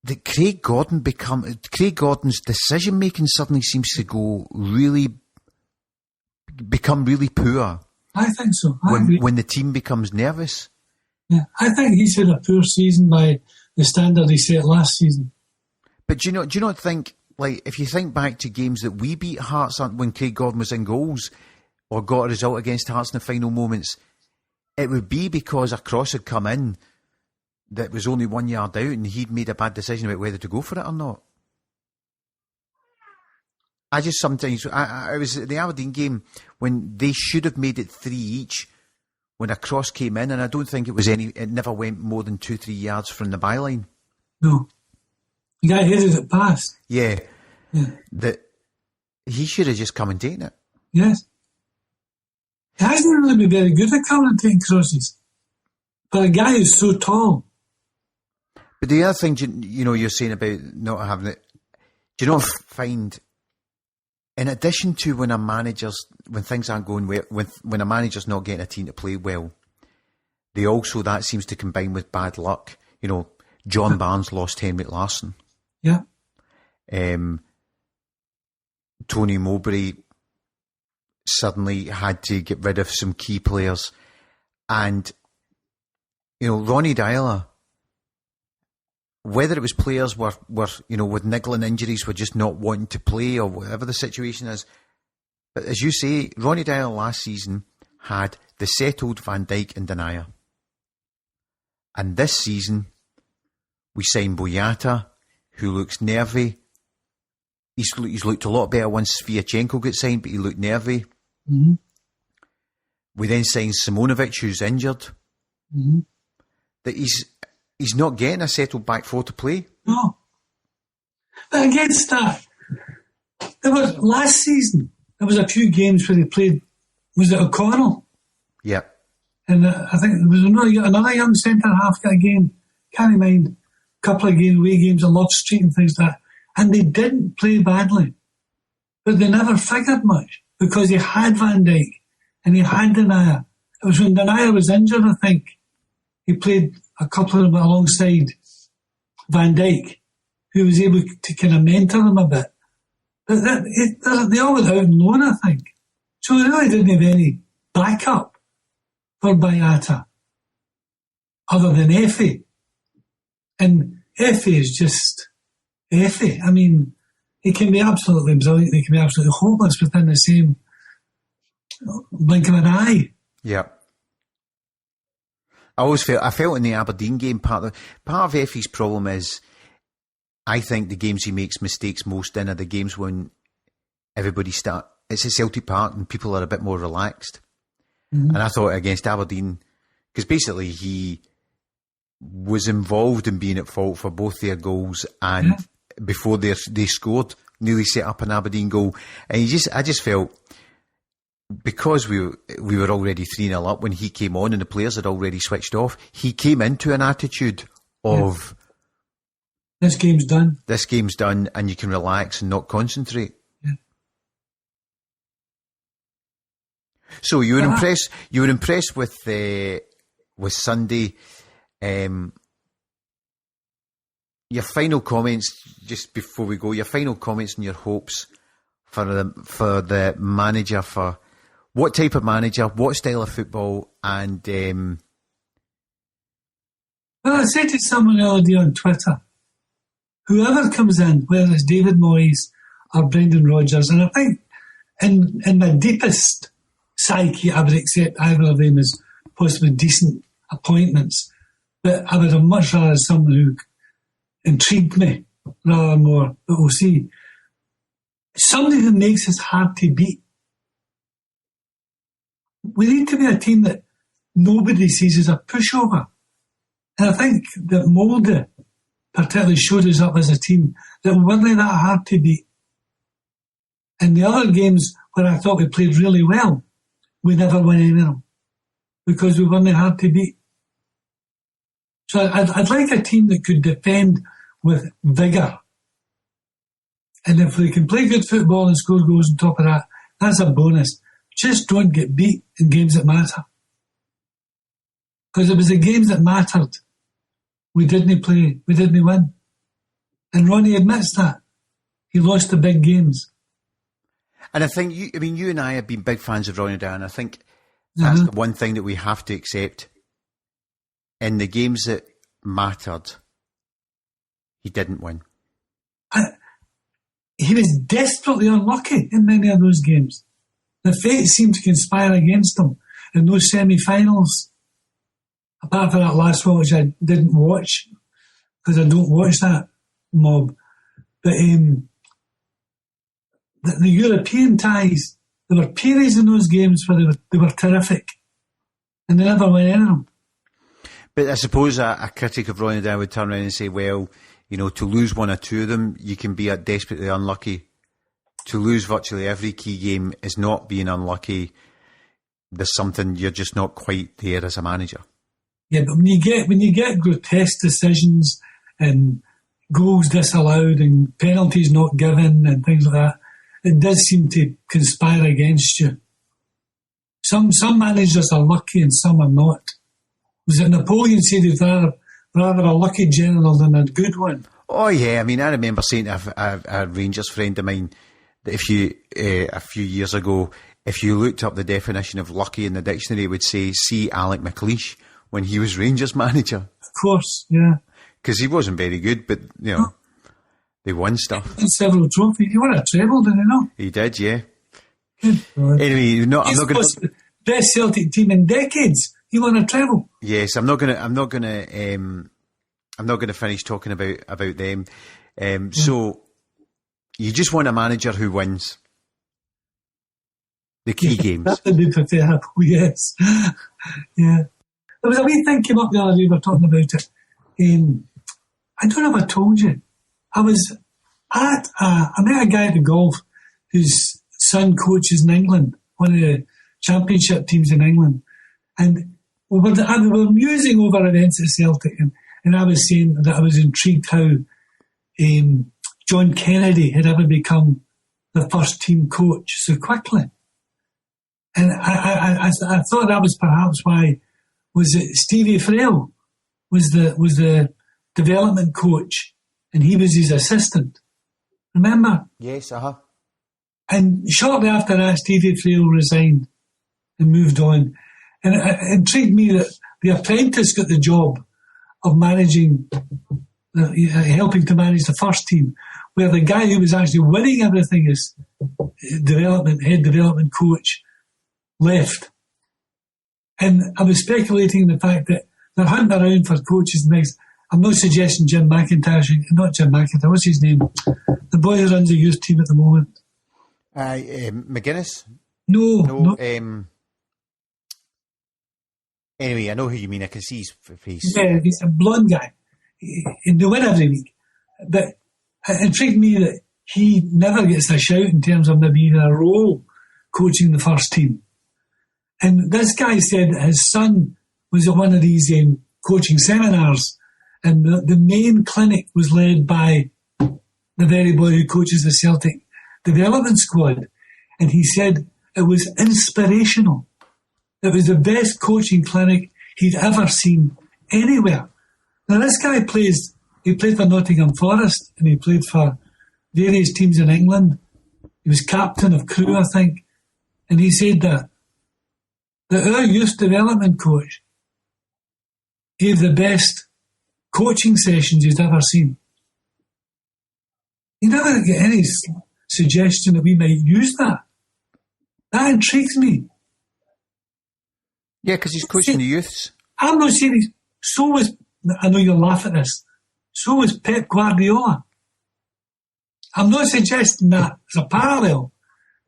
that Craig Gordon's decision making suddenly seems to become really poor. I think so. When the team becomes nervous. Yeah, I think he's had a poor season by the standard he set last season. But do you not think, like, if you think back to games that we beat Hearts when Craig Gordon was in goals or got a result against Hearts in the final moments, it would be because a cross had come in that was only 1 yard out and he'd made a bad decision about whether to go for it or not. I just sometimes... I was at the Aberdeen game when they should have made it 3 each when a cross came in, and I don't think it never went more than 2-3 yards from the byline. No. The guy headed it past. Yeah. That he should have just come and taken it. Yes. He hasn't really been very good at coming and taking crosses. But a guy who's so tall. But the other thing, you're saying about not having it, do you not find, in addition to when things aren't going well, when a manager's not getting a team to play well, that seems to combine with bad luck. John Barnes lost Henrik Larsson. Yeah. Tony Mowbray suddenly had to get rid of some key players. And, Ronny Deila, whether it was players were with niggling injuries, were just not wanting to play or whatever the situation is. But as you say, Ronny Deila last season had the settled Van Dijk and Denayer. And this season, we signed Boyata, who looks nervy. He's looked a lot better once Sviatchenko got signed, but he looked nervy. Mm-hmm. We then signed Simonovic, who's injured. Mm-hmm. That he's not getting a settled back four to play. No. But against that, last season, there was a few games where they played, was it O'Connell? Yeah. And I think there was another young centre-half got a game, can't mind, a couple of away games at Lord Street and things like that. And they didn't play badly. But they never figured much because he had Van Dijk and he had Denayer. It was when Denayer was injured, I think. He played a couple of them alongside Van Dijk, who was able to kind of mentor them a bit. But they all went out on loan, I think. So they really didn't have any backup for Boyata other than Effie. And Effie is just Effie. I mean, he can be absolutely brilliant. He can be absolutely hopeless within the same blink of an eye. Yeah. I felt in the Aberdeen game, part of Effie's problem is, I think the games he makes mistakes most in are the games when it's at Celtic Park and people are a bit more relaxed. Mm-hmm. And I thought against Aberdeen, because basically he was involved in being at fault for both their goals and before they scored, nearly set up an Aberdeen goal. And I just felt, because we were already 3-0 up when he came on and the players had already switched off, he came into an attitude of... This game's done. This game's done and you can relax and not concentrate. Yeah. So you were impressed with Sunday. Your final comments, just before we go, your final comments and your hopes for the manager, for what type of manager, what style of football, and... Well, I said to someone the other day on Twitter, whoever comes in, whether it's David Moyes or Brendan Rodgers, and I think in my deepest psyche I would accept either of them as possibly decent appointments, but I would have much rather someone who intrigued me rather more, but we'll see. Somebody who makes us hard to beat. We need to be a team that nobody sees as a pushover. And I think that Molde particularly showed us up as a team that weren't that hard to beat. In the other games where I thought we played really well, we never won any of them because we weren't hard to beat. So I'd like a team that could defend with vigour. And if they can play good football and score goals on top of that, that's a bonus. Just don't get beat in games that matter. Because it was the games that mattered. We didn't play, we didn't win. And Ronny admits that. He lost the big games. And I think, you and I have been big fans of Ronny Deila, and I think that's the one thing that we have to accept. In the games that mattered, he didn't win. he was desperately unlucky in many of those games. The fate seemed to conspire against him in those semi-finals. Apart from that last one, which I didn't watch, because I don't watch that mob. But the European ties, there were periods in those games where they were terrific, and they never went in them. But I suppose a critic of Ronny would turn around and say, well, you know, to lose one or two of them, you can be desperately unlucky. To lose virtually every key game is not being unlucky. There's something, you're just not quite there as a manager. Yeah, but when you get grotesque decisions and goals disallowed and penalties not given and things like that, it does seem to conspire against you. Some managers are lucky and some are not. Was it Napoleon said he'd rather a lucky general than a good one? Oh yeah, I mean, I remember saying to a Rangers friend of mine that if you, a few years ago, if you looked up the definition of lucky in the dictionary, it would say, see Alec McLeish when he was Rangers manager. Of course, yeah. Because he wasn't very good, but, you know, they won stuff. He won several trophies. He won a treble, didn't he not? He did, yeah. Good. Anyway, I'm not going to... the best Celtic team in decades. He won a treble. Yes, I'm not going to finish talking about them. So you just want a manager who wins the key games. That would be preferable, yes. Yeah. There was a wee thing came up the other day, we were talking about it. I don't know if I told you. I met a guy at the golf whose son coaches in England, one of the championship teams in England. And we were musing over events at Celtic, and I was saying that I was intrigued how John Kennedy had ever become the first team coach so quickly. And I thought that was perhaps why was it Stevie Frail was the development coach and he was his assistant. Remember? Yes, And shortly after that, Stevie Frail resigned and moved on. And it intrigued me that the apprentice got the job of managing, helping to manage the first team, where the guy who was actually winning everything as head development coach left. And I was speculating in the fact that they're hunting around for coaches next. I'm not suggesting Jim McIntyre, not Jim McIntyre, what's his name? The boy who runs the youth team at the moment. McGuinness? No. Anyway, I know who you mean. I can see his face. Yeah, he's a blonde guy. They win every week. But it intrigued me that he never gets a shout in terms of maybe even a role coaching the first team. And this guy said that his son was at one of these coaching seminars, and the main clinic was led by the very boy who coaches the Celtic development squad. And he said it was inspirational. It was the best coaching clinic he'd ever seen anywhere. Now this guy played for Nottingham Forest, and he played for various teams in England. He was captain of Crewe, I think. And he said that our youth development coach gave the best coaching sessions he's ever seen. You never get any suggestion that we might use that. That intrigues me. Yeah, because he's coaching the youths. I'm not serious. So was, I know you'll laugh at this, so was Pep Guardiola. I'm not suggesting that as a parallel,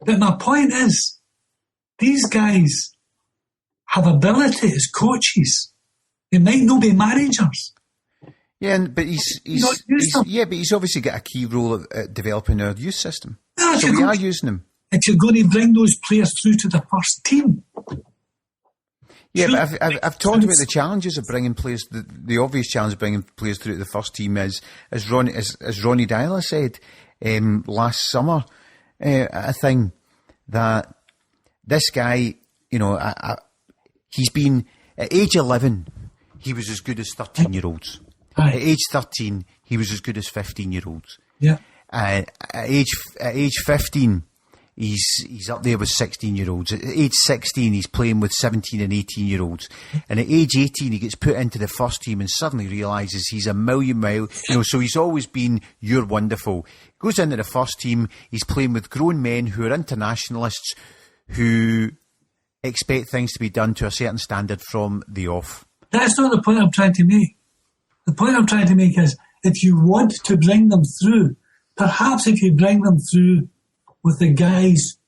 but my point is, these guys have ability as coaches. They might not be managers. Yeah, but he's obviously got a key role at developing our youth system. No, so we are using him. If you're going to bring those players through to the first team. Yeah, but I've talked about the challenges of bringing players. The obvious challenge of bringing players through to the first team is, as Ronny Dyler said last summer, a thing that this guy, you know, he's been at age 11, he was as good as 13-year-olds. At age 13, he was as good as 15-year-olds. Yeah. At age 15, He's up there with 16-year-olds. At age 16, he's playing with 17 and 18-year-olds. And at age 18, he gets put into the first team and suddenly realises he's a million mile. So he's always been, you're wonderful. Goes into the first team. He's playing with grown men who are internationalists who expect things to be done to a certain standard from the off. That's not the point I'm trying to make. The point I'm trying to make is, if you want to bring them through, perhaps if you bring them through with the guys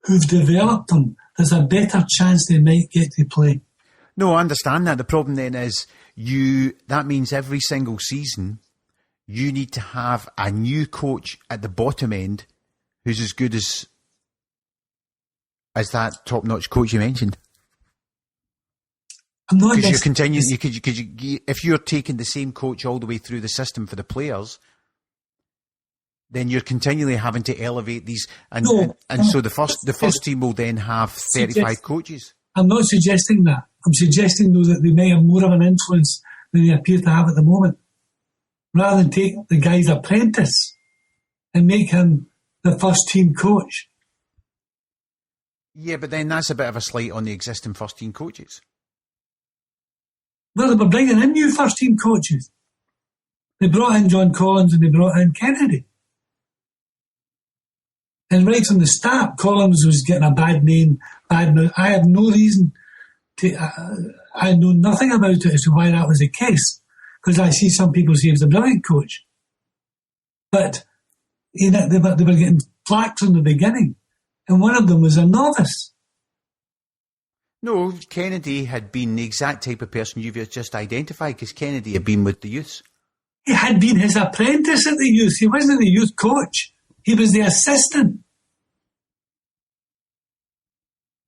who've developed them, there's a better chance they might get to play. No, I understand that. The problem then is that means every single season you need to have a new coach at the bottom end who's as good as that top-notch coach you mentioned. I'm not because you're continuing. If you're taking the same coach all the way through the system for the players, then you're continually having to elevate these, so the first team will then have 35 coaches. I'm not suggesting that. I'm suggesting though that they may have more of an influence than they appear to have at the moment. Rather than take the guy's apprentice and make him the first team coach. Yeah, but then that's a bit of a slight on the existing first team coaches. Well, they were bringing in new first team coaches. They brought in John Collins and they brought in Kennedy. And right from the start, Collins was getting a bad name, bad mouth. I have no reason to. I know nothing about it as to why that was the case, because I see some people say he was a brilliant coach, but they were getting flack from the beginning, and one of them was a novice. No, Kennedy had been the exact type of person you've just identified, because Kennedy had been with the youths. He had been his apprentice at the youth. He wasn't the youth coach. He was the assistant.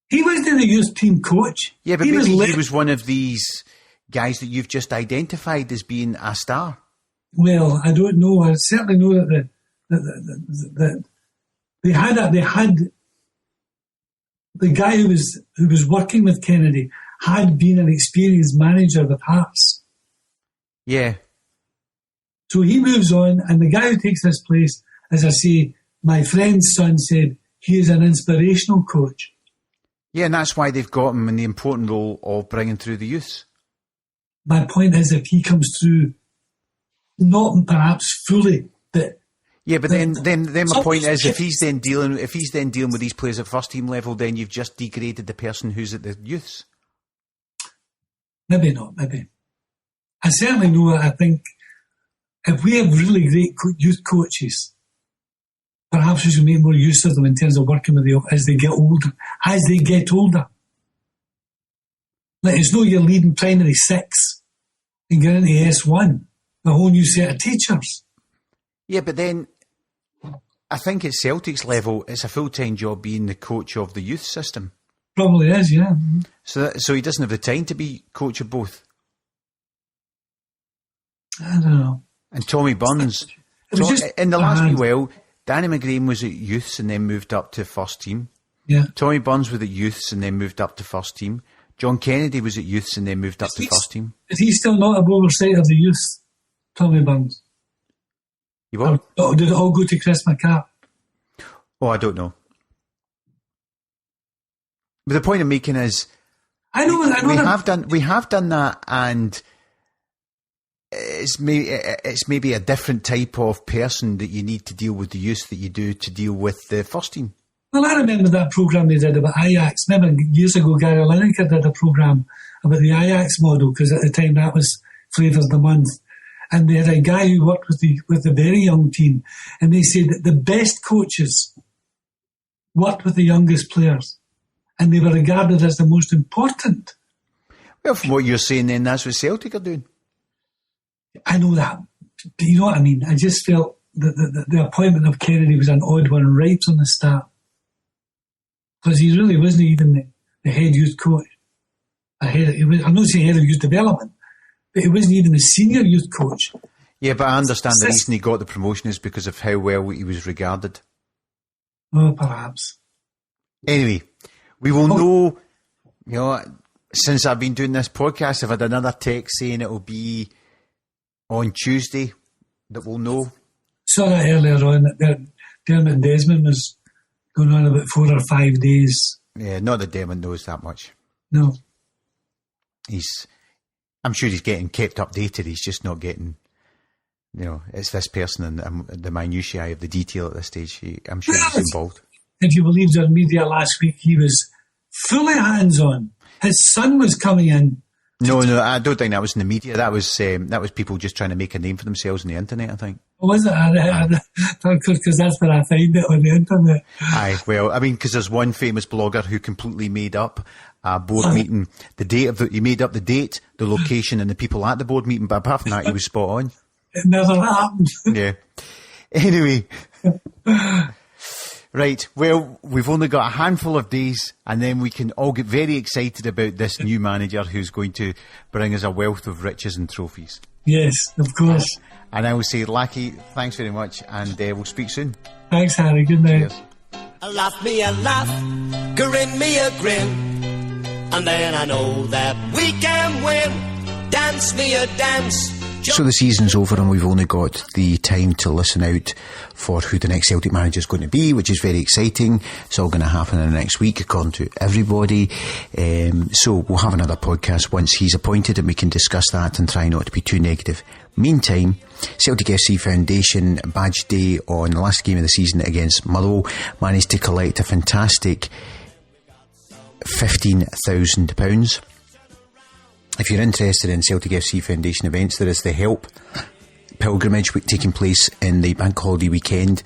He wasn't the youth team coach. Yeah, but maybe he was one of these guys that you've just identified as being a star. Well, I don't know. I certainly know that they had the guy who was working with Kennedy had been an experienced manager with Hearts. Yeah. So he moves on, and the guy who takes this place, as I say, my friend's son said, he is an inspirational coach. Yeah, and that's why they've got him in the important role of bringing through the youths. My point is, if he comes through, not perhaps fully, but yeah, but then my point is, if he's then dealing with these players at first team level, then you've just degraded the person who's at the youths. Maybe not. Maybe I certainly know. I think if we have really great youth coaches, perhaps we should make more use of them in terms of working with them as they get older. As they get older, like it's no you're leading primary 6 and getting into S1, a whole new set of teachers. Yeah, but then I think at Celtic's level, it's a full-time job being the coach of the youth system. Probably is, yeah. So he doesn't have the time to be coach of both. I don't know. And Tommy Burns, in the last wee while, Danny McGrain was at youths and then moved up to first team. Yeah. Tommy Burns was at youths and then moved up to first team. John Kennedy was at youths and then moved up to first team. Is he still not an oversight of the youth, Tommy Burns? You what? Or did it all go to Chris McCart? Oh, I don't know. But the point I'm making is, we have done that, and it's maybe a different type of person that you need to deal with the youth that you do to deal with the first team. Well, I remember that programme they did about Ajax. Remember years ago, Gary Lineker did a programme about the Ajax model, because at the time that was Flavours of the Month. And they had a guy who worked with the very young team, and they said that the best coaches worked with the youngest players, and they were regarded as the most important. Well, from what you're saying then, that's what Celtic are doing. I know that, but you know what I mean? I just felt that the appointment of Kennedy was an odd one right from the start, because he really wasn't even the head youth coach. I'm not saying head of youth development, but he wasn't even the senior youth coach. Yeah, but I understand the reason he got the promotion is because of how well he was regarded. Oh, perhaps. Anyway, we will know, since I've been doing this podcast, I've had another text saying it will be on Tuesday that we'll know. Saw that earlier on that Dermot Desmond was going on about 4 or 5 days. Yeah, not that Dermot knows that much. No. I'm sure he's getting kept updated. He's just not getting, it's this person and the minutiae of the detail at this stage. I'm sure he's involved. If you believed on media last week, he was fully hands-on. His son was coming in. No, I don't think that was in the media. That was people just trying to make a name for themselves on the internet, I think. Was it? Because that's where I find it, on the internet. Aye, well, I mean, because there's one famous blogger who completely made up a board meeting, the date he made up the date, the location, and the people at the board meeting, but apart from that, he was spot on. It never happened. Yeah. Anyway. Right, well, we've only got a handful of days and then we can all get very excited about this new manager who's going to bring us a wealth of riches and trophies. Yes, of course. And I will say, Lachie, thanks very much and we'll speak soon. Thanks, Harry. Good night. Cheers. Laugh me a laugh, grin me a grin, and then I know that we can win. Dance me a dance. So the season's over and we've only got the time to listen out for who the next Celtic manager is going to be, which is very exciting. It's all going to happen in the next week, according to everybody. So we'll have another podcast once he's appointed and we can discuss that and try not to be too negative. Meantime, Celtic FC Foundation badge day on the last game of the season against Motherwell managed to collect a fantastic £15,000. If you're interested in Celtic FC Foundation events, there is the Help pilgrimage taking place in the bank holiday weekend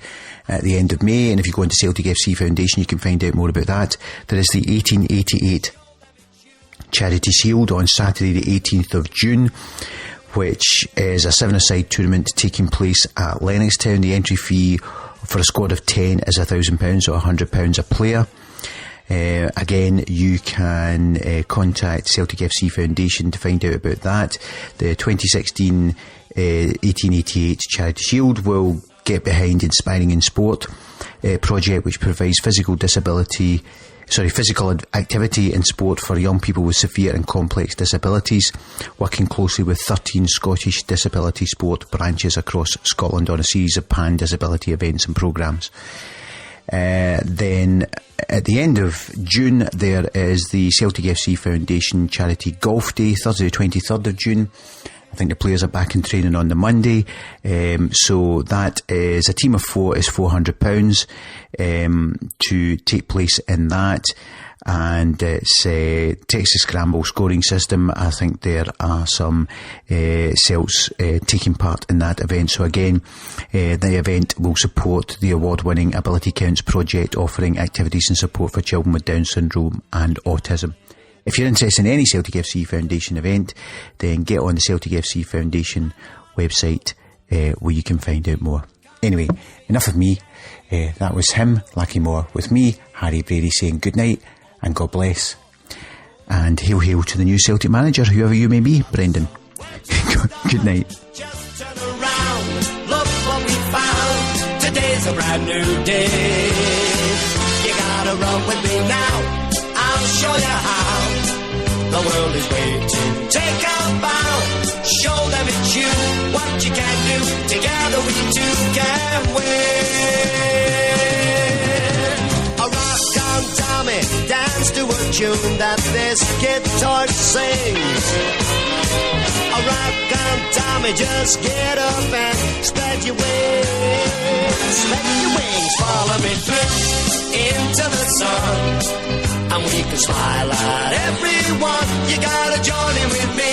at the end of May, and if you go into Celtic FC Foundation you can find out more about that. There is the 1888 Charity Shield on Saturday the 18th of June, which is a 7-a-side tournament taking place at Lennoxtown. The entry fee for a squad of 10 is £1,000 or £100 a player. Again, you can contact Celtic FC Foundation to find out about that. The 2016 1888 Charity Shield will get behind Inspiring in Sport project, which provides physical activity and sport for young people with severe and complex disabilities, working closely with 13 Scottish disability sport branches across Scotland on a series of pan-disability events and programmes. Then at the end of June there is the Celtic FC Foundation Charity Golf Day, Thursday the 23rd of June. I think the players are back in training on the Monday. So that is a team of 4 is £400 to take place in that. And it's Texas Scramble scoring system. I think there are some Celts taking part in that event. So again, the event will support the award-winning Ability Counts project, offering activities and support for children with Down syndrome and autism. If you're interested in any Celtic FC Foundation event, then get on the Celtic FC Foundation website where you can find out more. Anyway, enough of me. That was him, Lachie Moore, with me, Harry Brady, saying good night and God bless. And hail to the new Celtic manager, whoever you may be, Brendan. Good night. Just turn around, look what we found. Today's a brand new day. You gotta run with me now, I'll show you how. The world is waiting, take a bow. Show them it's you, what you can do. Together we two can win. A rock on Tommy, dance to a tune that this guitar sings. A rock on Tommy, just get up and spread your wings. Let your wings follow me through into the sun. And we can smile at everyone. You gotta join in with me,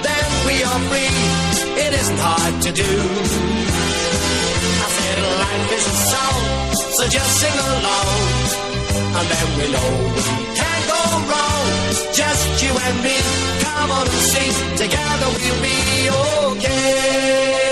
then we are free. It isn't hard to do. I said life is a song, so just sing along, and then we know we can't go wrong. Just you and me, come on and sing. Together we'll be okay.